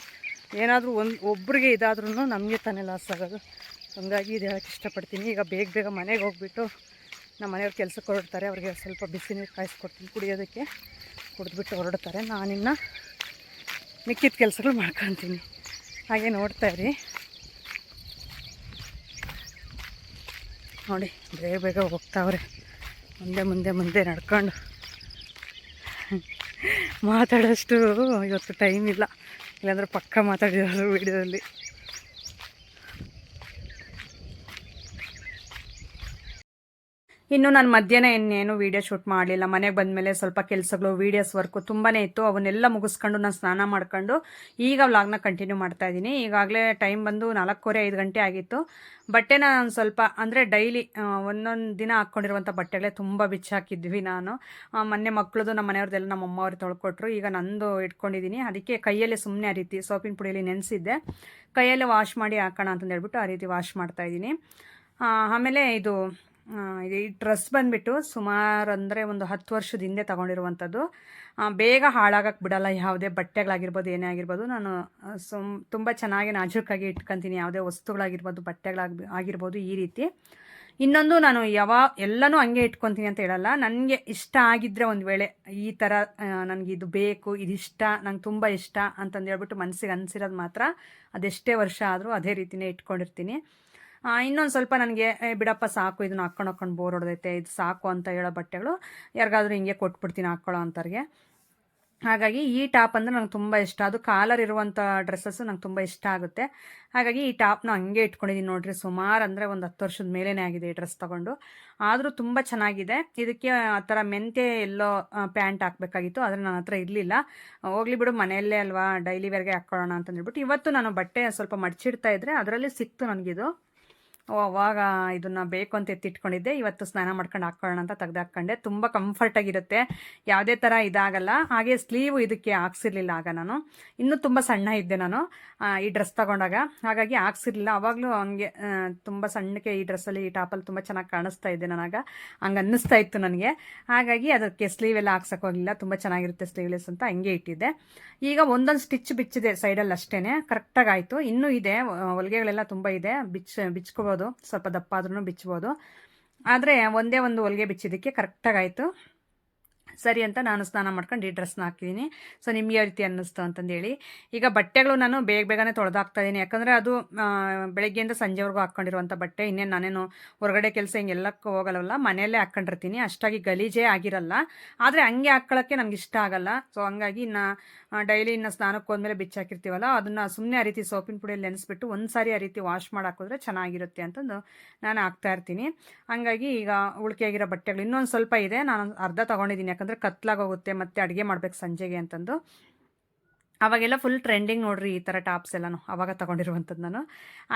ಏನಾದರೂ ಒಬ್ಬರಿಗೆ ಇದಾದ್ರೂ ನಮಗೆ ತಾನೇ ಲಾಸ್ ಆಗೋದು. ಹಂಗಾಗಿ ಇದು ಹೇಳೋಕ್ಕೆ ಇಷ್ಟಪಡ್ತೀನಿ. ಈಗ ಬೇಗ ಮನೆಗೆ ಹೋಗ್ಬಿಟ್ಟು ನಮ್ಮ ಮನೆಯವ್ರು ಕೆಲಸಕ್ಕೆ ಹೊರಡ್ತಾರೆ. ಅವ್ರಿಗೆ ಸ್ವಲ್ಪ ಬಿಸಿ ನೀರು ಕಾಯಿಸ್ಕೊಡ್ತೀನಿ ಕುಡಿಯೋದಕ್ಕೆ, ಕುಡಿದ್ಬಿಟ್ಟು ಹೊರಡ್ತಾರೆ. ನಾನಿನ್ನು ಮಿಕ್ಕಿದ ಕೆಲಸಗಳು ಮಾಡ್ಕೊತೀನಿ. ಹಾಗೆ ನೋಡ್ತಾಯಿರಿ ನೋಡಿ, ಬೇಗ ಹೋಗ್ತಾವ್ರೆ. ಮುಂದೆ ನಡ್ಕೊಂಡು ಮಾತಾಡೋಷ್ಟು ಇವತ್ತು ಟೈಮ್ ಇಲ್ಲ, ಇಲ್ಲಾಂದ್ರೆ ಪಕ್ಕ ಮಾತಾಡಿರೋದು ವೀಡಿಯೋದಲ್ಲಿ. ಇನ್ನು ನಾನು ಮಧ್ಯಾಹ್ನ ಇನ್ನೇನು ವೀಡಿಯೋ ಶೂಟ್ ಮಾಡಲಿಲ್ಲ. ಮನೆಗೆ ಬಂದಮೇಲೆ ಸ್ವಲ್ಪ ಕೆಲಸಗಳು, ವೀಡಿಯೋಸ್ ವರ್ಕು ತುಂಬಾ ಇತ್ತು. ಅವನ್ನೆಲ್ಲ ಮುಗಿಸ್ಕೊಂಡು ನಾನು ಸ್ನಾನ ಮಾಡ್ಕೊಂಡು ಈಗ ವ್ಲಾಗ್ನ ಕಂಟಿನ್ಯೂ ಮಾಡ್ತಾ ಇದ್ದೀನಿ. ಈಗಾಗಲೇ ಟೈಮ್ ಬಂದು 4:15 5 ಗಂಟೆ ಆಗಿತ್ತು. ಬಟ್ಟೆನ ನಾನು ಸ್ವಲ್ಪ ಅಂದರೆ ಡೈಲಿ ಒಂದೊಂದು ದಿನ ಹಾಕ್ಕೊಂಡಿರುವಂಥ ಬಟ್ಟೆಗಳೇ ತುಂಬ ಬಿಚ್ಚಾಕಿದ್ವಿ ನಾನು. ಮೊನ್ನೆ ಮಕ್ಕಳದು ನಮ್ಮ ಮನೆಯವ್ರದ್ದೆಲ್ಲ ನಮ್ಮ ಅಮ್ಮ ಅವ್ರು ತೊಳ್ಕೊಟ್ರು. ಈಗ ನಂದು ಇಟ್ಕೊಂಡಿದ್ದೀನಿ. ಅದಕ್ಕೆ ಕೈಯಲ್ಲಿ ಸುಮ್ಮನೆ ಆ ರೀತಿ ಸೋಪಿನ ಪುಡಿಯಲ್ಲಿ ನೆನೆಸಿದ್ದೆ, ಕೈಯಲ್ಲೇ ವಾಶ್ ಮಾಡಿ ಹಾಕೋಣ ಅಂತಂದು ಹೇಳ್ಬಿಟ್ಟು ಆ ರೀತಿ ವಾಶ್ ಮಾಡ್ತಾಯಿದ್ದೀನಿ. ಆಮೇಲೆ ಇದು ಈ ಡ್ರೆಸ್ ಬಂದುಬಿಟ್ಟು ಸುಮಾರು ಅಂದರೆ ಒಂದು 10 ವರ್ಷದ ಹಿಂದೆ ತೊಗೊಂಡಿರುವಂಥದ್ದು. ಬೇಗ ಹಾಳಾಗಕ್ಕೆ ಬಿಡಲ್ಲ ಯಾವುದೇ ಬಟ್ಟೆಗಳಾಗಿರ್ಬೋದು, ಏನೇ ಆಗಿರ್ಬೋದು. ನಾನು ತುಂಬ ಚೆನ್ನಾಗಿ ನಾಜೂಕಾಗಿ ಇಟ್ಕೊತೀನಿ, ಯಾವುದೇ ವಸ್ತುಗಳಾಗಿರ್ಬೋದು, ಆಗಿರ್ಬೋದು ಈ ರೀತಿ. ಇನ್ನೊಂದು, ನಾನು ಎಲ್ಲನೂ ಹಂಗೆ ಇಟ್ಕೊತೀನಿ ಅಂತ ಹೇಳಲ್ಲ. ನನಗೆ ಇಷ್ಟ ಆಗಿದ್ದರೆ ಒಂದು ವೇಳೆ ಈ ಥರ ನನಗೆ ಇದು ಬೇಕು, ಇದಿಷ್ಟ, ನಂಗೆ ತುಂಬ ಇಷ್ಟ ಅಂತಂದು ಹೇಳ್ಬಿಟ್ಟು ಮನಸ್ಸಿಗೆ ಅನಿಸಿರೋದು ಮಾತ್ರ ಅದೆಷ್ಟೇ ವರ್ಷ ಆದರೂ ಅದೇ ರೀತಿಯೇ ಇಟ್ಕೊಂಡಿರ್ತೀನಿ. ಇನ್ನೊಂದು ಸ್ವಲ್ಪ ನನಗೆ ಬಿಡಪ್ಪ ಸಾಕು, ಇದನ್ನು ಹಾಕ್ಕೊಂಡು ಬೋರ್ ಹೊಡೆದೈತೆ, ಇದು ಸಾಕು ಅಂತ ಹೇಳೋ ಬಟ್ಟೆಗಳು ಯಾರಿಗಾದ್ರೂ ಹಿಂಗೆ ಕೊಟ್ಬಿಡ್ತೀನಿ ಹಾಕ್ಕೊಳ್ಳೋ ಅಂಥವ್ರಿಗೆ. ಹಾಗಾಗಿ ಈ ಟಾಪ್ ಅಂದರೆ ನಂಗೆ ತುಂಬ ಇಷ್ಟ. ಅದು ಕಾಲರ್ ಇರುವಂಥ ಡ್ರೆಸ್ಸಸ್ಸು ನಂಗೆ ತುಂಬ ಇಷ್ಟ ಆಗುತ್ತೆ. ಹಾಗಾಗಿ ಈ ಟಾಪ್ನ ಹಂಗೆ ಇಟ್ಕೊಂಡಿದ್ದೀನಿ ನೋಡಿರಿ. ಸುಮಾರು ಅಂದರೆ ಒಂದು 10 ವರ್ಷದ ಮೇಲೇ ಆಗಿದೆ ಈ ಡ್ರೆಸ್ ತೊಗೊಂಡು. ಆದರೂ ತುಂಬ ಚೆನ್ನಾಗಿದೆ. ಇದಕ್ಕೆ ಆ ಥರ ಮೆಂತೆ ಎಲ್ಲೋ ಪ್ಯಾಂಟ್ ಹಾಕಬೇಕಾಗಿತ್ತು, ಆದರೆ ನನ್ನ ಹತ್ರ ಇರಲಿಲ್ಲ. ಹೋಗ್ಲಿ ಬಿಡು, ಮನೆಯಲ್ಲೇ ಅಲ್ವಾ, ಡೈಲಿ ವೇರ್ಗೆ ಹಾಕ್ಕೊಳ್ಳೋಣ ಅಂತಂದ್ಬಿಟ್ಟು ಇವತ್ತು ನಾನು ಬಟ್ಟೆ ಸ್ವಲ್ಪ ಮಡಚಿಡ್ತಾ ಇದ್ದರೆ ಅದರಲ್ಲಿ ಸಿಕ್ತು ನನಗಿದು. ಅವಾಗ ಇದನ್ನು ಬೇಕು ಅಂತ ಎತ್ತಿಟ್ಕೊಂಡಿದ್ದೆ. ಇವತ್ತು ಸ್ನಾನ ಮಾಡ್ಕೊಂಡು ಹಾಕ್ಕೊಳ್ಳೋಣ ಅಂತ ತೆಗ್ದು ಹಾಕ್ಕೊಂಡೆ. ತುಂಬ ಕಂಫರ್ಟಾಗಿರುತ್ತೆ, ಯಾವುದೇ ಥರ ಇದಾಗಲ್ಲ. ಹಾಗೆ ಸ್ಲೀವು ಇದಕ್ಕೆ ಹಾಕ್ಸಿರ್ಲಿಲ್ಲ ಆಗ ನಾನು, ಇನ್ನೂ ತುಂಬ ಸಣ್ಣ ಇದ್ದೆ ನಾನು ಈ ಡ್ರೆಸ್ ತೊಗೊಂಡಾಗ. ಹಾಗಾಗಿ ಹಾಕ್ಸಿರ್ಲಿಲ್ಲ. ಆವಾಗಲೂ ಹಂಗೆ ತುಂಬ ಸಣ್ಣಕ್ಕೆ ಈ ಡ್ರೆಸ್ಸಲ್ಲಿ, ಈ ಟಾಪಲ್ಲಿ ತುಂಬ ಚೆನ್ನಾಗಿ ಕಾಣಿಸ್ತಾ ಇದ್ದೆ ನನಗ, ಹಂಗೆ ಅನ್ನಿಸ್ತಾ ಇತ್ತು ನನಗೆ. ಹಾಗಾಗಿ ಅದಕ್ಕೆ ಸ್ಲೀವ್ ಎಲ್ಲ ಹಾಕ್ಸೋಕ್ಕೋಗಿಲ್ಲ. ತುಂಬ ಚೆನ್ನಾಗಿರುತ್ತೆ ಸ್ಲೀವ್ಲೆಸ್ ಅಂತ ಹಂಗೆ ಇಟ್ಟಿದ್ದೆ. ಈಗ ಒಂದೊಂದು ಸ್ಟಿಚ್ ಬಿಚ್ಚಿದೆ ಸೈಡಲ್ಲಿ ಅಷ್ಟೇ, ಕರೆಕ್ಟಾಗಿ ಆಯಿತು. ಇನ್ನೂ ಇದೆ, ಹೊಲಿಗೆಗಳೆಲ್ಲ ತುಂಬ ಇದೆ, ಬಿಚ್ಕೋಬೋದು, ಸ್ವಲ್ಪ ದಪ್ಪ ಆದ್ರೂ ಬಿಚ್ಬೋದು. ಆದರೆ ಒಂದೇ ಒಂದು ಹೊಲಿಗೆ ಬಿಚ್ಚಿದ್ದಕ್ಕೆ ಕರೆಕ್ಟಾಗಿ ಆಯಿತು. ಸರಿ ಅಂತ ನಾನು ಸ್ನಾನ ಮಾಡ್ಕೊಂಡು ಈ ಡ್ರೆಸ್ನ ಹಾಕಿದ್ದೀನಿ. ಸೊ ನಿಮ್ಗೆ ಯಾವ ರೀತಿ ಅನ್ನಿಸ್ತು ಅಂತಂದೇಳಿ. ಈಗ ಬಟ್ಟೆಗಳು ನಾನು ಬೇಗನೆ ತೊಳೆದಾಕ್ತಾಯಿದ್ದೀನಿ. ಯಾಕಂದರೆ ಅದು ಬೆಳಗ್ಗೆಯಿಂದ ಸಂಜೆವರೆಗೂ ಹಾಕ್ಕೊಂಡಿರುವಂಥ ಬಟ್ಟೆ. ಇನ್ನೇನು ನಾನೇನು ಹೊರಗಡೆ ಕೆಲಸ ಹಿಂಗೆಲ್ಲಕ್ಕೆ ಹೋಗಲ್ಲವಲ್ಲ, ಮನೆಯಲ್ಲೇ ಹಾಕ್ಕೊಂಡಿರ್ತೀನಿ. ಅಷ್ಟಾಗಿ ಗಲೀಜೇ ಆಗಿರಲ್ಲ. ಆದರೆ ಹಂಗೆ ಹಾಕ್ಕೊಳ್ಳೋಕ್ಕೆ ನನಗೆ ಇಷ್ಟ ಆಗಲ್ಲ. ಸೊ ಹಂಗಾಗಿ ಡೈಲಿ ಸ್ನಾನಕ್ಕೆ ಹೋದ್ಮೇಲೆ ಬಿಚ್ಚಾಕಿರ್ತೀವಲ್ಲ, ಅದನ್ನು ಸುಮ್ಮನೆ ಆ ರೀತಿ ಸೋಪಿನ ಪುಡಿಯಲ್ಲಿ ನೆನೆಸ್ಬಿಟ್ಟು ಒಂದು ಸಾರಿ ಆ ರೀತಿ ವಾಶ್ ಮಾಡಿ ಹಾಕಿದ್ರೆ ಚೆನ್ನಾಗಿರುತ್ತೆ ಅಂತಂದು ನಾನು ಹಾಕ್ತಾಯಿರ್ತೀನಿ. ಹಂಗಾಗಿ ಈಗ ಉಳಿಕೆಯಾಗಿರೋ ಬಟ್ಟೆಗಳು ಇನ್ನೊಂದು ಸ್ವಲ್ಪ ಇದೆ, ನಾನು ಅರ್ಧ ತೊಗೊಂಡಿದ್ದೀನಿ. ಯಾಕಂದರೆ ಕತ್ಲಾಗೋಗುತ್ತೆ ಮತ್ತು ಅಡುಗೆ ಮಾಡ್ಬೇಕು ಸಂಜೆಗೆ ಅಂತಂದು. ಅವಾಗೆಲ್ಲ ಫುಲ್ ಟ್ರೆಂಡಿಂಗ್ ನೋಡ್ರಿ ಈ ಥರ ಟಾಪ್ಸ್ ಎಲ್ಲನೂ, ಅವಾಗ ತೊಗೊಂಡಿರುವಂಥದ್ದು ನಾನು.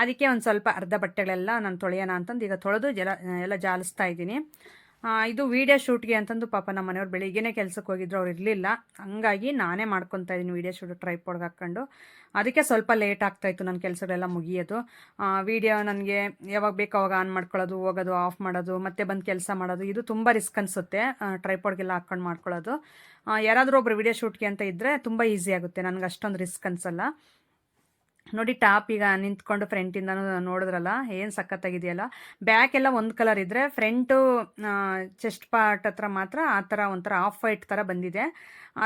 ಅದಕ್ಕೆ ಒಂದು ಸ್ವಲ್ಪ ಅರ್ಧ ಬಟ್ಟೆಗಳೆಲ್ಲ ನಾನು ತೊಳೆಯೋಣ ಅಂತಂದು ಈಗ ತೊಳೆದು ಎಲ್ಲ ಜಾಲಿಸ್ತಾ ಇದ್ದೀನಿ. ಇದು ವೀಡಿಯೋ ಶೂಟ್ಗೆ ಅಂತಂದು ಪಾಪ ನಮ್ಮ ಮನೆಯವ್ರು ಬೆಳಿಗ್ಗೆನೇ ಕೆಲಸಕ್ಕೆ ಹೋಗಿದ್ರು, ಅವ್ರು ಇರಲಿಲ್ಲ. ಹಂಗಾಗಿ ನಾನೇ ಮಾಡ್ಕೊತಾ ಇದ್ದೀನಿ ವೀಡಿಯೋ ಶೂಟ್ ಟ್ರೈಪಾಡ್ಗೆ ಹಾಕ್ಕೊಂಡು. ಅದಕ್ಕೆ ಸ್ವಲ್ಪ ಲೇಟ್ ಆಗ್ತಾಯಿತ್ತು ನನ್ನ ಕೆಲಸಗಳೆಲ್ಲ ಮುಗಿಯೋದು. ವೀಡಿಯೋ ನನಗೆ ಯಾವಾಗ ಬೇಕೋ ಅವಾಗ ಆನ್ ಮಾಡ್ಕೊಳ್ಳೋದು, ಹೋಗೋದು, ಆಫ್ ಮಾಡೋದು, ಮತ್ತೆ ಬಂದು ಕೆಲಸ ಮಾಡೋದು, ಇದು ತುಂಬ ರಿಸ್ಕ್ ಅನಿಸುತ್ತೆ ಟ್ರೈಪಾಡ್ಗೆಲ್ಲ ಹಾಕ್ಕೊಂಡು ಮಾಡ್ಕೊಳ್ಳೋದು. ಯಾರಾದರೂ ಒಬ್ರು ವೀಡಿಯೋ ಶೂಟ್ಗೆ ಅಂತ ಇದ್ದರೆ ತುಂಬ ಈಸಿ ಆಗುತ್ತೆ, ನನಗೆ ಅಷ್ಟೊಂದು ರಿಸ್ಕ್ ಅನಿಸಲ್ಲ. ನೋಡಿ ಟಾಪ್ ಈಗ ನಿಂತ್ಕೊಂಡು ಫ್ರಂಟಿಂದ ನೋಡಿದ್ರಲ್ಲ ಏನು ಸಖತ್ತಾಗಿದೆಯಲ್ಲ. ಬ್ಯಾಕ್ ಎಲ್ಲ ಒಂದು ಕಲರ್ ಇದ್ದರೆ ಫ್ರಂಟು ಚೆಸ್ಟ್ ಪಾರ್ಟ್ ಹತ್ರ ಮಾತ್ರ ಆ ಥರ ಒಂಥರ ಆಫ್ ವೈಟ್ ಥರ ಬಂದಿದೆ.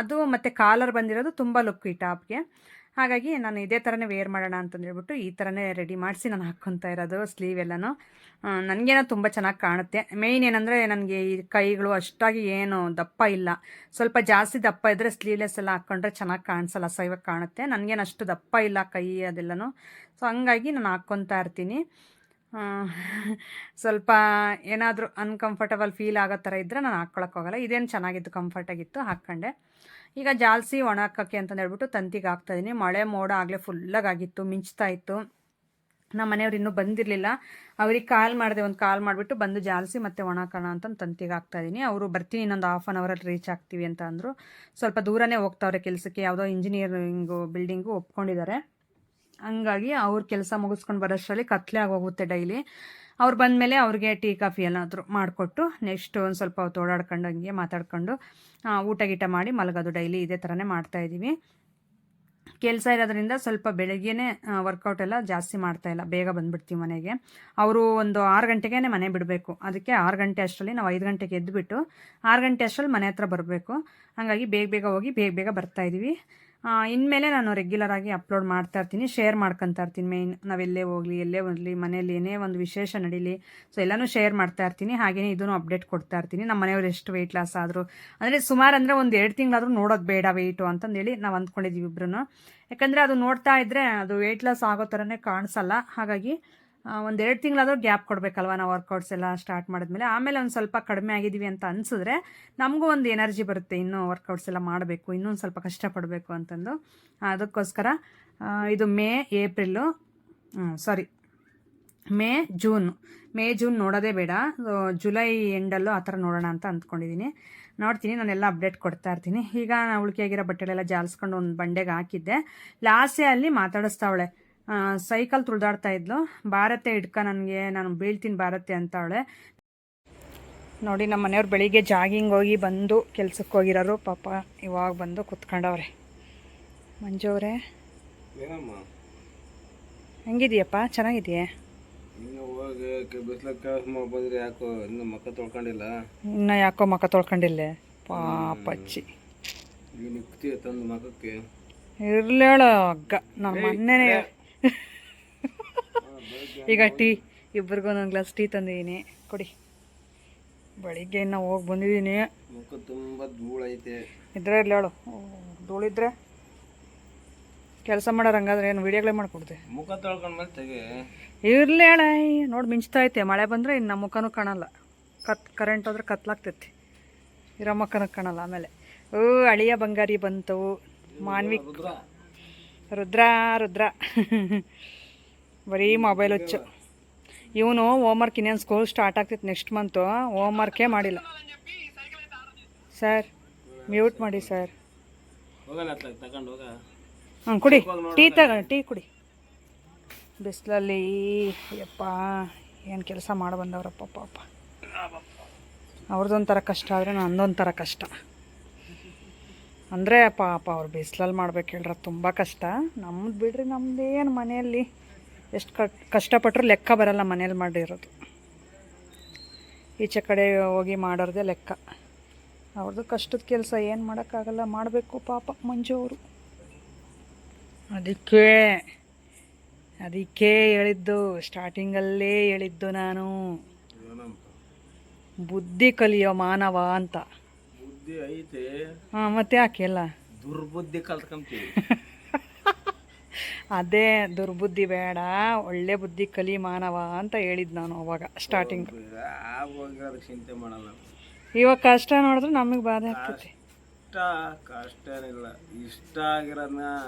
ಅದು ಮತ್ತು ಕಾಲರ್ ಬಂದಿರೋದು ತುಂಬ ಲುಕ್ ಈ ಟಾಪ್ಗೆ. ಹಾಗಾಗಿ ನಾನು ಇದೇ ಥರನೇ ವೇರ್ ಮಾಡೋಣ ಅಂತಂದೇಳ್ಬಿಟ್ಟು ಈ ಥರನೇ ರೆಡಿ ಮಾಡಿಸಿ ನಾನು ಹಾಕ್ಕೊತಾ ಇರೋದು. ಸ್ಲೀವ್ ಎಲ್ಲನೂ ನನಗೇನೋ ತುಂಬ ಚೆನ್ನಾಗಿ ಕಾಣುತ್ತೆ. ಮೇಯ್ನ್ ಏನಂದರೆ ನನಗೆ ಈ ಕೈಗಳು ಅಷ್ಟಾಗಿ ಏನು ದಪ್ಪ ಇಲ್ಲ, ಸ್ವಲ್ಪ ಜಾಸ್ತಿ ದಪ್ಪ ಇದ್ದರೆ ಸ್ಲೀವ್ಲೆಸ್ ಎಲ್ಲ ಹಾಕ್ಕೊಂಡ್ರೆ ಚೆನ್ನಾಗಿ ಕಾಣಿಸಲ್ಲ, ಅಸಹ್ಯವಾಗಿ ಕಾಣುತ್ತೆ. ನನಗೇನು ಅಷ್ಟು ದಪ್ಪ ಇಲ್ಲ ಕೈ ಅದೆಲ್ಲನೂ. ಸೊ ಹಂಗಾಗಿ ನಾನು ಹಾಕ್ಕೊತಾ ಇರ್ತೀನಿ. ಸ್ವಲ್ಪ ಏನಾದರೂ ಅನ್ಕಂಫರ್ಟಬಲ್ ಫೀಲ್ ಆಗೋ ಥರ ಇದ್ದರೆ ನಾನು ಹಾಕ್ಕೊಳಕ್ಕೋಗಲ್ಲ. ಇದೇನು ಚೆನ್ನಾಗಿತ್ತು, ಕಂಫರ್ಟಾಗಿತ್ತು, ಹಾಕ್ಕೊಂಡೆ. ಈಗ ಜಾಲಿಸಿ ಒಣ ಹಾಕೋಕ್ಕೆ ಅಂತಂದು ಹೇಳ್ಬಿಟ್ಟು ತಂತಿಗೆ ಹಾಕ್ತಾಯಿದ್ದೀನಿ. ಮಳೆ ಮೋಡ ಆಗಲೇ ಫುಲ್ಲಾಗಿತ್ತು, ಮಿಂಚ್ತಾ ಇತ್ತು. ನಮ್ಮ ಮನೆಯವ್ರು ಇನ್ನೂ ಬಂದಿರಲಿಲ್ಲ. ಅವ್ರಿಗೆ ಕಾಲ್ ಮಾಡಿಬಿಟ್ಟು ಬಂದು ಜಾಲಿಸಿ ಮತ್ತೆ ಒಣ ಹಾಕೋಣ ಅಂತಂದು ತಂತಿಗೆ ಹಾಕ್ತಾಯಿದ್ದೀನಿ. ಅವರು ಬರ್ತೀನಿ ಇನ್ನೊಂದು 1/2 ಅವರಲ್ಲಿ ರೀಚ್ ಆಗ್ತೀವಿ ಅಂತ ಅಂದರು. ಸ್ವಲ್ಪ ದೂರನೇ ಹೋಗ್ತಾವ್ರೆ ಕೆಲಸಕ್ಕೆ, ಯಾವುದೋ ಇಂಜಿನಿಯರಿಂಗು ಬಿಲ್ಡಿಂಗು ಒಪ್ಕೊಂಡಿದ್ದಾರೆ. ಹಂಗಾಗಿ ಅವ್ರ ಕೆಲಸ ಮುಗಿಸ್ಕೊಂಡು ಬರೋಷ್ಟರಲ್ಲಿ ಕತ್ಲೆ ಆಗೋಗುತ್ತೆ ಡೈಲಿ. ಅವ್ರು ಬಂದಮೇಲೆ ಅವ್ರಿಗೆ ಟೀ ಕಾಫಿ ಏನಾದರೂ ಮಾಡಿಕೊಟ್ಟು ನೆಕ್ಸ್ಟ್ ಒಂದು ಸ್ವಲ್ಪ ಹೊತ್ತು ಓಡಾಡ್ಕೊಂಡು ಹಂಗೆ ಮಾತಾಡ್ಕೊಂಡು ಊಟ ಗೀಟ ಮಾಡಿ ಮಲಗೋದು. ಡೈಲಿ ಇದೇ ಥರನೇ ಮಾಡ್ತಾಯಿದ್ದೀವಿ. ಕೆಲಸ ಇರೋದ್ರಿಂದ ಸ್ವಲ್ಪ ಬೆಳಗ್ಗೆನೇ ವರ್ಕೌಟ್ ಎಲ್ಲ ಜಾಸ್ತಿ ಮಾಡ್ತಾಯಿಲ್ಲ, ಬೇಗ ಬಂದುಬಿಡ್ತೀವಿ ಮನೆಗೆ. ಅವರು ಒಂದು 6 ಗಂಟೆಗೇ ಮನೆ ಬಿಡಬೇಕು. ಅದಕ್ಕೆ 6 ಗಂಟೆ ಅಷ್ಟರಲ್ಲಿ ನಾವು 5 ಗಂಟೆಗೆ ಎದ್ದುಬಿಟ್ಟು 6 ಗಂಟೆ ಅಷ್ಟರಲ್ಲಿ ಮನೆ ಹತ್ರ ಬರಬೇಕು. ಹಾಗಾಗಿ ಬೇಗ ಹೋಗಿ ಬೇಗ ಬರ್ತಾಯಿದ್ದೀವಿ. ಇನ್ಮೇಲೆ ನಾನು ರೆಗ್ಯುಲರಾಗಿ ಅಪ್ಲೋಡ್ ಮಾಡ್ತಾ ಇರ್ತೀನಿ, ಶೇರ್ ಮಾಡ್ಕೊತಾ ಇರ್ತೀನಿ. ಮೇಯ್ನ್ ನಾವೆಲ್ಲೇ ಹೋಗಲಿ, ಎಲ್ಲೇ ಬರಲಿ, ಮನೇಲಿ ಏನೇ ಒಂದು ವಿಶೇಷ ನಡೀಲಿ, ಸೊ ಎಲ್ಲನೂ ಶೇರ್ ಮಾಡ್ತಾ ಇರ್ತೀನಿ. ಹಾಗೆಯೇ ಇದನ್ನು ಅಪ್ಡೇಟ್ ಕೊಡ್ತಾ ಇರ್ತೀನಿ. ನಮ್ಮ ಮನೆಯವ್ರು ಎಷ್ಟು ವೆಯ್ಟ್ ಲಾಸ್ ಆದರೂ, ಅಂದರೆ ಸುಮಾರು ಅಂದರೆ ಒಂದು 2 ತಿಂಗಳಾದರೂ ನೋಡೋದು ಬೇಡ ವೆಯ್ಟು ಅಂತಂದೇಳಿ ನಾವು ಅಂದ್ಕೊಂಡಿದ್ದೀವಿ ಇಬ್ಬರೂ. ಯಾಕಂದರೆ ಅದು ನೋಡ್ತಾ ಇದ್ದರೆ ಅದು ವೆಯ್ಟ್ ಲಾಸ್ ಆಗೋ ಥರನೇ ಕಾಣಿಸಲ್ಲ. ಹಾಗಾಗಿ ಒಂದು 2 ತಿಂಗಳಾದರೂ ಗ್ಯಾಪ್ ಕೊಡಬೇಕಲ್ವ ನಾವು ವರ್ಕೌಟ್ಸ್ ಎಲ್ಲ ಸ್ಟಾರ್ಟ್ ಮಾಡಿದ್ಮೇಲೆ. ಆಮೇಲೆ ಒಂದು ಸ್ವಲ್ಪ ಕಡಿಮೆ ಆಗಿದ್ದೀವಿ ಅಂತ ಅನಿಸಿದ್ರೆ ನಮಗೂ ಒಂದು ಎನರ್ಜಿ ಬರುತ್ತೆ, ಇನ್ನೂ ವರ್ಕೌಟ್ಸ್ ಎಲ್ಲ ಮಾಡಬೇಕು, ಇನ್ನೊಂದು ಸ್ವಲ್ಪ ಕಷ್ಟಪಡಬೇಕು ಅಂತಂದು. ಅದಕ್ಕೋಸ್ಕರ ಇದು ಮೇ ಜೂನ್ ನೋಡೋದೇ ಬೇಡ, ಜುಲೈ ಎಂಡಲ್ಲೂ ಆ ಥರ ನೋಡೋಣ ಅಂತ ಅಂದ್ಕೊಂಡಿದ್ದೀನಿ. ನೋಡ್ತೀನಿ, ನಾನೆಲ್ಲ ಅಪ್ಡೇಟ್ ಕೊಡ್ತಾ ಇರ್ತೀನಿ. ಈಗ ಉಳಿಕೆಯಾಗಿರೋ ಬಟ್ಟೆಗಳೆಲ್ಲ ಜಾಲಿಸ್ಕೊಂಡು ಒಂದು ಬಂಡೆಗೆ ಹಾಕಿದ್ದೆ. ಲಾಸ್ಟೇ ಅಲ್ಲಿ ಮಾತಾಡಿಸ್ತಾವಳೆ, ಸೈಕಲ್ ತುಳಿದಾಡ್ತಾ ಇದ್ಲು, ಭಾರತೆ ಹಿಡ್ಕ ನನಗೆ, ನಾನು ಬೀಳ್ತೀನಿ ಭಾರತೆ ಅಂತವಳೆ. ನೋಡಿ ನಮ್ಮ ಮನೆಯವ್ರು ಬೆಳಿಗ್ಗೆ ಜಾಗಿಂಗ್ ಹೋಗಿ ಬಂದು ಕೆಲ್ಸಕ್ಕೆ ಹೋಗಿರೋರು ಪಾಪ ಇವಾಗ ಬಂದು ಕುತ್ಕೊಂಡವ್ರೆ. ಮಂಜು ಅವರೇ ಹೆಂಗಿದೆಯಪ್ಪ? ಚೆನ್ನಾಗಿದೆಯೇ? ಇನ್ನು ಯಾಕೋ ಮಕ್ಕ ತೊಳ್ಕೊಂಡಿಲ್ಲ ಪಾಪಚ್ಚಿ. ಇರ್ಲೇಳ ಅಗ್ಗ ನಮ್ಮ ಮೊನ್ನೆನೇ. ಈಗ ಟೀ ಇಬ್ಬರಿಗೂ ಒಂದು ಗ್ಲಾಸ್ ಟೀ ತಂದಿದ್ದೀನಿ, ಕೊಡಿ. ಬೆಳಿಗ್ಗೆ ಇನ್ನು ಹೋಗಿ ಬಂದಿದ್ದೀನಿ. ಇದ್ರೆ ಇರ್ಲೇಳು, ಧೂಳಿದ್ರೆ ಕೆಲಸ ಮಾಡೋರು ಹಂಗಾದ್ರೆ ಏನು ವಿಡಿಯೋಗಳೇ ಮಾಡಿಕೊಡ್ದೆ. ಮುಖ ತೊಳ್ಕೊಂಡು ಮತ್ತೆ ಇರ್ಲಿ ಹೇಳ. ನೋಡಿ ಮಿಂಚ್ತಾ ಐತೆ, ಮಳೆ ಬಂದರೆ ಇನ್ನು ನಮ್ಮ ಮುಖನೂ ಕಾಣಲ್ಲ, ಕರೆಂಟ್ ಹೋದ್ರೆ ಕತ್ಲಾಗ್ತೈತಿ, ಇರೋ ಮುಖನೂ ಕಾಣಲ್ಲ. ಆಮೇಲೆ ಅಳಿಯ ಬಂಗಾರಿ ಬಂತು, ಮಾನ್ವಿ ರುದ್ರ ಬರೀ ಮೊಬೈಲ್ ಹುಚ್ಚು. ಇವನು ಹೋಮ್ವರ್ಕ್ ಇನ್ನೇನು ಸ್ಕೂಲ್ ಸ್ಟಾರ್ಟ್ ಆಗ್ತೈತೆ ನೆಕ್ಸ್ಟ್ ಮಂತು, ಹೋಮ್ವರ್ಕೇ ಮಾಡಿಲ್ಲ. ಸರ್ ಮ್ಯೂಟ್ ಮಾಡಿ ಸರ್. ಕುಡಿ ಟೀ ಕುಡಿ. ಬಿಸಿಲಲ್ಲಿ ಯಪ್ಪ ಏನು ಕೆಲಸ ಮಾಡಿ ಬಂದವ್ರಪ್ಪ ಪಾಪ. ಅವ್ರದ್ದೊಂಥರ ಕಷ್ಟ ಆದರೆ ನಂದೊಂಥರ ಕಷ್ಟ. ಅಂದರೆ ಪಾಪ ಅವ್ರು ಬಿಸಿಲಲ್ಲಿ ಮಾಡ್ಬೇಕು ಹೇಳ್ರ, ತುಂಬ ಕಷ್ಟ. ನಮ್ಮದು ಬಿಡ್ರಿ, ನಮ್ಮದೇನು ಮನೆಯಲ್ಲಿ ಎಷ್ಟು ಕಷ್ಟಪಟ್ಟರು ಲೆಕ್ಕ ಬರಲ್ಲ ಮನೇಲಿ ಮಾಡಿರೋದು. ಈಚೆ ಕಡೆ ಹೋಗಿ ಮಾಡೋದೇ ಲೆಕ್ಕ. ಅವ್ರದ್ದು ಕಷ್ಟದ ಕೆಲಸ ಏನು ಮಾಡೋಕ್ಕಾಗಲ್ಲ, ಮಾಡಬೇಕು ಪಾಪ ಮಂಜು ಅವರು. ಅದಕ್ಕೆ ಹೇಳಿದ್ದು, ಸ್ಟಾರ್ಟಿಂಗಲ್ಲೇ ಹೇಳಿದ್ದು ನಾನು, ಬುದ್ಧಿ ಕಲಿಯೋ ಮಾನವ ಅಂತ. ಹಾಂ ಮತ್ತೆ ಯಾಕೆ ಎಲ್ಲ ದುರ್ಬುದ್ಧಿ ಕಲ್ತ್ಕೊಂತೀವಿ. ಅದೇ ದುರ್ಬುದ್ಧಿ ಬೇಡ, ಒಳ್ಳೆ ಬುದ್ಧಿ ಕಲಿ ಮಾನವ ಅಂತ ಹೇಳಿದ್ದು ನಾನು ಅವಾಗ ಸ್ಟಾರ್ಟಿಂಗ್. ಚಿಂತೆ ಮಾಡಲ್ಲ. ಇವಾಗ ಕಷ್ಟ ನೋಡಿದ್ರೆ ನಮಗೆ ಬಾಧೆ ಆಗ್ತೈತಿ. ಕಷ್ಟ ಏನಿಲ್ಲ, ಇಷ್ಟ ಆಗಿರೋದನ್ನ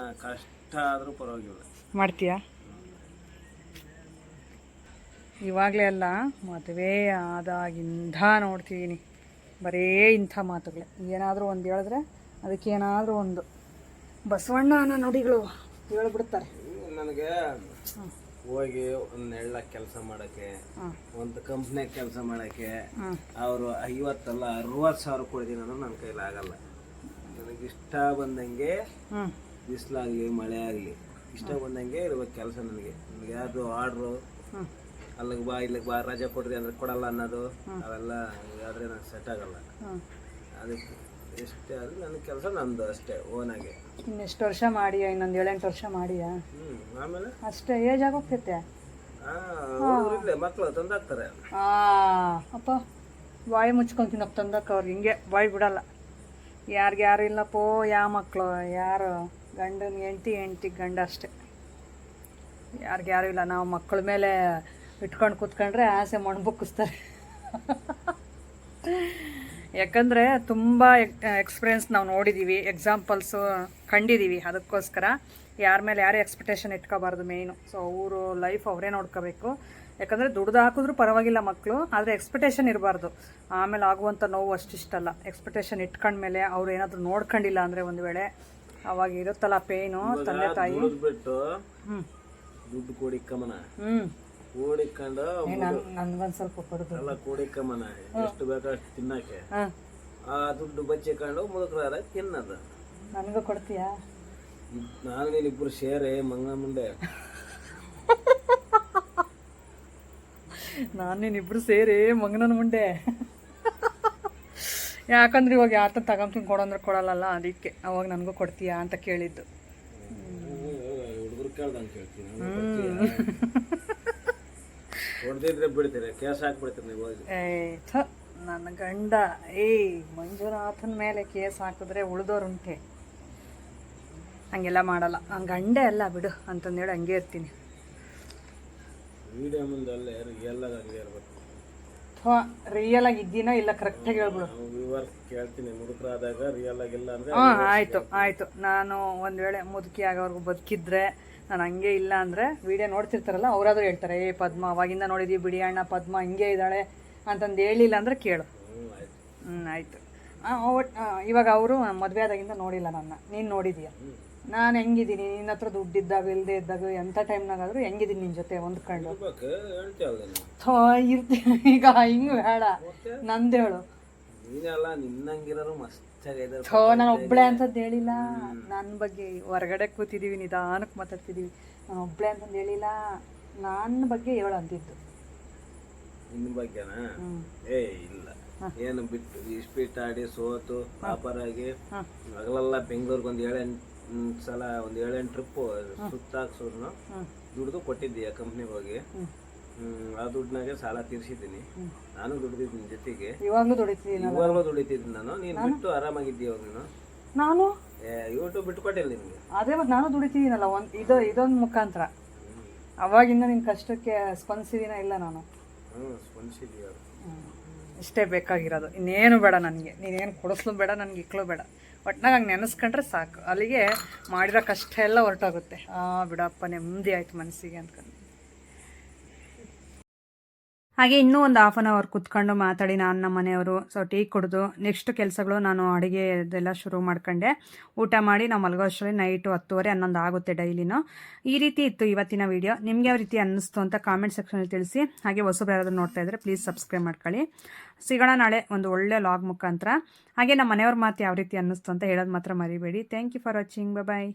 ಕಷ್ಟ ಆದರೂ ಪರವಾಗಿಲ್ಲ ಮಾಡ್ತೀಯಾ? ಇವಾಗಲೇ ಅಲ್ಲ, ಮದುವೆ ಆದಾಗಿಂದ ನೋಡ್ತಿದ್ದೀನಿ ಬರೀ ಇಂಥ ಮಾತುಗಳೇ. ಏನಾದರೂ ಒಂದು ಹೇಳಿದ್ರೆ ಅದಕ್ಕೇನಾದರೂ ಒಂದು ಬಸವಣ್ಣನ ನುಡಿಗಳು ಹೇಳ್ಬಿಡ್ತಾರೆ. ನನಗೆ ಹೋಗಿ ಒಂದು ನೆಳ್ಳ ಕೆಲಸ ಮಾಡೋಕ್ಕೆ, ಒಂದು ಕಂಪ್ನಿಯಾಗ ಕೆಲಸ ಮಾಡೋಕ್ಕೆ ಅವರು 50 ಅಲ್ಲ 60 ಸಾವಿರ ಕೊಡ್ತೀನಿ ಅನ್ನೋ ನನ್ನ ಕೈಲಿ ಆಗಲ್ಲ. ನನಗೆ ಇಷ್ಟ ಬಂದಂಗೆ, ಬಿಸಿಲಾಗಲಿ ಮಳೆ ಆಗಲಿ ಇಷ್ಟ ಬಂದಂಗೆ ಇರ್ಬೇಕು ಕೆಲಸ. ನನಗೆ ಯಾವುದು ಆರ್ಡ್ರು ಅಲ್ಲಿಗೆ ಬಾ ಇಲ್ಲಿಗೆ ಬಾ ರಜೆ ಕೊಡ್ರಿ ಅಂದ್ರೆ ಕೊಡಲ್ಲ ಅನ್ನೋದು ಅವೆಲ್ಲ ಆದರೆ ನನಗೆ ಸೆಟ್ ಆಗಲ್ಲ. ಅದಕ್ಕೆ ಎಷ್ಟೇ ಆದರೂ ನನ್ನ ಕೆಲಸ ನಂದು ಅಷ್ಟೇ, ಓನಾಗೆ. ಇನ್ನೆಷ್ಟು ವರ್ಷ ಮಾಡಿಯಾ? ಇನ್ನೊಂದು 7-8 ವರ್ಷ ಮಾಡಿಯಾ? ಆಮೇಲೆ ಅಷ್ಟೇ ಏಜ್ ಆಗೋಗ್ತೈತೆ. ಮಕ್ಕಳು ತಂದಾಕ್ತಾರೆ. ಅಪ್ಪ ಬಾಯಿ ಮುಚ್ಕೊಂಡು ತಿನ್ನೋಕೆ ತಂದಕ್ಕೆ ಅವ್ರಿಗೆ ಹಿಂಗೆ ಬಾಯಿ ಬಿಡಲ್ಲ. ಯಾರಿಗೆ ಯಾರು ಇಲ್ಲಪ್ಪೋ, ಯಾವ ಮಕ್ಕಳು ಯಾರು ಗಂಡನ ಹೆಂಡ್ತಿ ಗಂಡ ಅಷ್ಟೇ, ಯಾರಿಗೆ ಯಾರು ಇಲ್ಲ. ನಾವು ಮಕ್ಕಳ ಮೇಲೆ ಇಟ್ಕೊಂಡು ಕೂತ್ಕೊಂಡ್ರೆ ಆಸೆ ಮಣ್ಬುಕ್ಕಿಸ್ತಾರೆ. ಯಾಕಂದರೆ ತುಂಬ ಎಕ್ಸ್ಪೀರಿಯೆನ್ಸ್ ನಾವು ನೋಡಿದ್ದೀವಿ, ಎಕ್ಸಾಂಪಲ್ಸು ಕಂಡಿದ್ದೀವಿ. ಅದಕ್ಕೋಸ್ಕರ ಯಾರ ಮೇಲೆ ಯಾರೇ ಎಕ್ಸ್ಪೆಕ್ಟೇಷನ್ ಇಟ್ಕೋಬಾರ್ದು ಮೇಯ್ನು. ಸೊ ಅವರು ಲೈಫ್ ಅವರೇ ನೋಡ್ಕೋಬೇಕು. ಯಾಕಂದರೆ ದುಡ್ದು ಹಾಕಿದ್ರೂ ಪರವಾಗಿಲ್ಲ ಮಕ್ಕಳು, ಆದರೆ ಎಕ್ಸ್ಪೆಕ್ಟೇಷನ್ ಇರಬಾರ್ದು. ಆಮೇಲೆ ಆಗುವಂಥ ನೋವು ಅಷ್ಟಿಷ್ಟಲ್ಲ. ಎಕ್ಸ್ಪೆಕ್ಟೇಷನ್ ಇಟ್ಕೊಂಡ್ಮೇಲೆ ಅವ್ರು ಏನಾದರೂ ನೋಡ್ಕೊಂಡಿಲ್ಲ ಅಂದರೆ ಒಂದು ವೇಳೆ ಅವಾಗ ಇರುತ್ತಲ್ಲ ಪೇಯ್ನು ತಂದೆ ತಾಯಿ. ದುಡ್ಡು ಕೂಡಿಕ್ಕಮನ ಕೂಡಿಕೊಂಡು ನನ್ಗೊಂದು ಸ್ವಲ್ಪ ಕೊಡೋದು ಎಲ್ಲ ಕೂಡಿಕ್ಕಮನ ಎಷ್ಟು ಬೇಕಷ್ಟು ತಿನ್ನಕ್ಕೆ, ಆ ದುಡ್ಡು ಬಚ್ಚಿಕೊಂಡು ಮುದುಕರಾದ ತಿನ್ನೋದು. ನನಗೂ ಕೊಡ್ತೀಯಾ? ನಾನು ನೀನಿಬ್ಬರು ಸೇರಿ ಮಂಗ ಮುಂಡೆ ನಾನೇನಿಬ್ರು ಸೇರಿ ಮಂಗನ ಮುಂಡೆ. ಯಾಕಂದ್ರೆ ಇವಾಗ ಯಾರ ತಗೊಂತೀನಿ ಕೊಡಂದ್ರೆ ಕೊಡಲ್ಲ, ಅದಕ್ಕೆ ಅವಾಗ ನನಗೂ ಕೊಡ್ತೀಯಾ ಅಂತ ಕೇಳಿದ್ದು. ಹುಡುಗರು ಕೇಳ್ದಂಗೆ ಕೇಳ್ತೀನಿ. ಹೊಡೆದಿದ್ರೆ ಬಿಡ್ತೀರಿ, ಕೇಸ್ ಹಾಕ್ಬಿಡ್ತೀರಿ ನೀವು. ನನ್ನ ಗಂಡ ಮಂಜುನಾಥನ ಮೇಲೆ ಕೇಸ್ ಹಾಕಿದ್ರೆ ಉಳಿದೋರುಂಟೆ. ಹಂಗೆಲ್ಲ ಮಾಡಲ್ಲ, ನನ್ನ ಗಂಡೆ ಅಲ್ಲ ಬಿಡು ಅಂತಂದೇಳಿ ಹಂಗೆ ಇರ್ತೀನಿ. ವಿಡಿಯೋ ಮುಂದಲ್ಲೇ ರಿಯಲ್ ಆಗಿ ಹಂಗೆ ಇರ್ಬೇಕು. ಅಥವಾ ರಿಯಲ್ ಆಗಿ ಇದ್ದೀನೋ ಇಲ್ಲ ಕರೆಕ್ಟಾಗಿ ಹೇಳ್ಬಿಡು. ವ್ಯೂವರ್ಸ್ ಕೇಳ್ತೀನಿ, ಮುದುಕರಾದಾಗ ರಿಯಲ್ ಆಗಿಲ್ಲ ಅಂದ್ರೆ ಹಾಂ ಆಯಿತು. ನಾನು ಒಂದು ವೇಳೆ ಮುದುಕಿ ಆಗೋವರೆಗೂ ಬದುಕಿದ್ರೆ ನಾನು ಹಂಗೆ ಇಲ್ಲ ಅಂದರೆ ವಿಡಿಯೋ ನೋಡ್ತಿರ್ತಾರಲ್ಲ ಅವರಾದ್ರೂ ಹೇಳ್ತಾರೆ, ಏ ಪದ್ಮ ಅವಾಗಿಂದ ನೋಡಿದ್ವಿ ಬಿಡಿ ಅಣ್ಣ, ಪದ್ಮ ಹಿಂಗೆ ಇದ್ದಾಳೆ ಅಂತಂದು ಹೇಳಿಲ್ಲ ಅಂದರೆ ಕೇಳು. ಆಯಿತು. ಇವಾಗ ಅವರು ಮದುವೆ ಆದಾಗಿಂದ ನೋಡಿಲ್ಲ ನನ್ನ, ನೀನು ನೋಡಿದೀಯ. ನಾನು ಹೆಂಗಿದ್ದೀನಿ, ನಿನ್ನ ಹತ್ರ ದುಡ್ಡಿದ್ದಾಗ ಇಲ್ಲದೆ ಇದ್ದಾಗ ಎಂಥ ಟೈಮ್ನಾಗಾದರೂ ಹೆಂಗಿದ್ದೀನಿ ನಿನ್ನ ಜೊತೆ ಹೊಂದ್ಕೊಂಡು ಇರ್ತೀನಿ. ಈಗ ಹಿಂಗೆ ಬೇಡ, ನಂದು ಹೇಳು. ನೀನೆಲ್ಲ ನಿನ್ನಂಗಿರೋರು ಮಸ್ತಾಗಿದೆ. ನಾನು ಒಬ್ಳೆ ಅಂತಂದು ಹೇಳಿಲ್ಲ. ನನ್ನ ಬಗ್ಗೆ ಹೊರಗಡೆ ಕೂತಿದ್ದೀವಿ, ನಿಧಾನಕ್ಕೆ ಮಾತಾಡ್ತಿದ್ದೀವಿ. ನಾನು ಒಬ್ಳೆ ಅಂತಂದು ಹೇಳಿಲ್ಲ, ನನ್ನ ಬಗ್ಗೆ ಹೇಳು ಅಂತಿದ್ದು. ನಿನ್ನ ಬಗ್ಗೆನಾ? ಏ ಇಲ್ಲ, ಏನು ಬಿಟ್ಟು ಇಸ್ಪೀಟ್ ಆಡಿ ಸೋತು ಪಾಪರಾಗಿ ಹಗಲೆಲ್ಲ ಬೆಂಗಳೂರಿಗೆ ಒಂದು 7-8 ಸಲ ಒಂದು 7-8 ಟ್ರಿಪ್ಪು ಸುತ್ತಾಕ್ಸೋರ್ನು ದುಡ್ದು ಕೊಟ್ಟಿದ್ದೀಯ ಕಂಪ್ನಿಗೆ ಹೋಗಿ. ಆ ದುಡ್ಡನಾಗೆ ಸಾಲ ತೀರ್ಸಿದ್ದೀನಿ. ನಾನು ದುಡ್ದಿದ್ದೀನಿ ಜೊತೆಗೆ, ಇವಾಗಲೂ ದುಡಿತಿದ್ದೀನಿ ನಾನು. ನೀನು ಬಿಟ್ಟು ಆರಾಮಾಗಿದ್ದೀಯ ನೀನು. ನಾನು ಯೂಟ್ಯೂಬ್ ಬಿಟ್ಟು ಕೊಟ್ಟಿಲ್ಲ ನಿನಗೆ. ಅದೇ ಮತ್ತೆ ನಾನು ದುಡಿತಿದ್ದೀನಲ್ಲ, ಇದೊಂದು ಮುಖಾಂತರ. ಅವಾಗಿಂದ ನಿನ್ನ ಕಷ್ಟಕ್ಕೆ ಸ್ಪಂದಿಸಿದ್ದೀನ ಇಲ್ಲ ನಾನು? ಸ್ಪಂದಿಸಿದ್ದೀಯ. ಇಷ್ಟೇ ಬೇಕಾಗಿರೋದು, ಇನ್ನೇನು ಬೇಡ ನನಗೆ. ನೀನೇನು ಕೊಡಿಸ್ಲು ಬೇಡ, ನನಗೆ ಇಕ್ಳು ಬೇಡ. ಒಟ್ನಾಗ ಹಂಗೆ ನೆನೆಸ್ಕೊಂಡ್ರೆ ಸಾಕು, ಅಲ್ಲಿಗೆ ಮಾಡಿರೋ ಕಷ್ಟ ಎಲ್ಲ ಹೊರಟೋಗುತ್ತೆ. ಬಿಡಪ್ಪ ನೆಮ್ಮದಿ ಆಯಿತು ಮನಸ್ಸಿಗೆ ಅಂದ್ಕೊಂಡು. ಹಾಗೆ ಇನ್ನೂ ಒಂದು 1/2 ಅವರ್ ಕೂತ್ಕೊಂಡು ಮಾತಾಡಿ ನಾನು ನಮ್ಮ ಮನೆಯವರು ಟೀ ಕುಡಿದು ನೆಕ್ಸ್ಟ್ ಕೆಲಸಗಳು ನಾನು ಅಡುಗೆ ಇದೆಲ್ಲ ಶುರು ಮಾಡ್ಕೊಂಡೆ. ಊಟ ಮಾಡಿ ನಾವು ಮಲಗೋ ಅಷ್ಟರಲ್ಲಿ ನೈಟು 10:30-11 ಆಗುತ್ತೆ ಡೈಲಿನೂ. ಈ ರೀತಿ ಇತ್ತು ಇವತ್ತಿನ ವೀಡಿಯೋ. ನಿಮ್ಗೆ ಯಾವ ರೀತಿ ಅನ್ನಿಸ್ತು ಅಂತ ಕಾಮೆಂಟ್ ಸೆಕ್ಷನಲ್ಲಿ ತಿಳಿಸಿ. ಹಾಗೆ ಹೊಸಬ್ರು ಯಾರಾದರೂ ನೋಡ್ತಾ ಇದ್ದರೆ ಪ್ಲೀಸ್ ಸಬ್ಸ್ಕ್ರೈಬ್ ಮಾಡ್ಕೊಳ್ಳಿ. ಸಿಗೋಣ ನಾಳೆ ಒಂದು ಒಳ್ಳೆ ಲಾಗ್ ಮುಖಾಂತರ. ಹಾಗೆ ನಮ್ಮ ಮನೆಯವ್ರ ಮಾತು ಯಾವ ರೀತಿ ಅನ್ನಿಸ್ತು ಅಂತ ಹೇಳೋದು ಮಾತ್ರ ಮರಿಬೇಡಿ. Thank you for watching. Bye.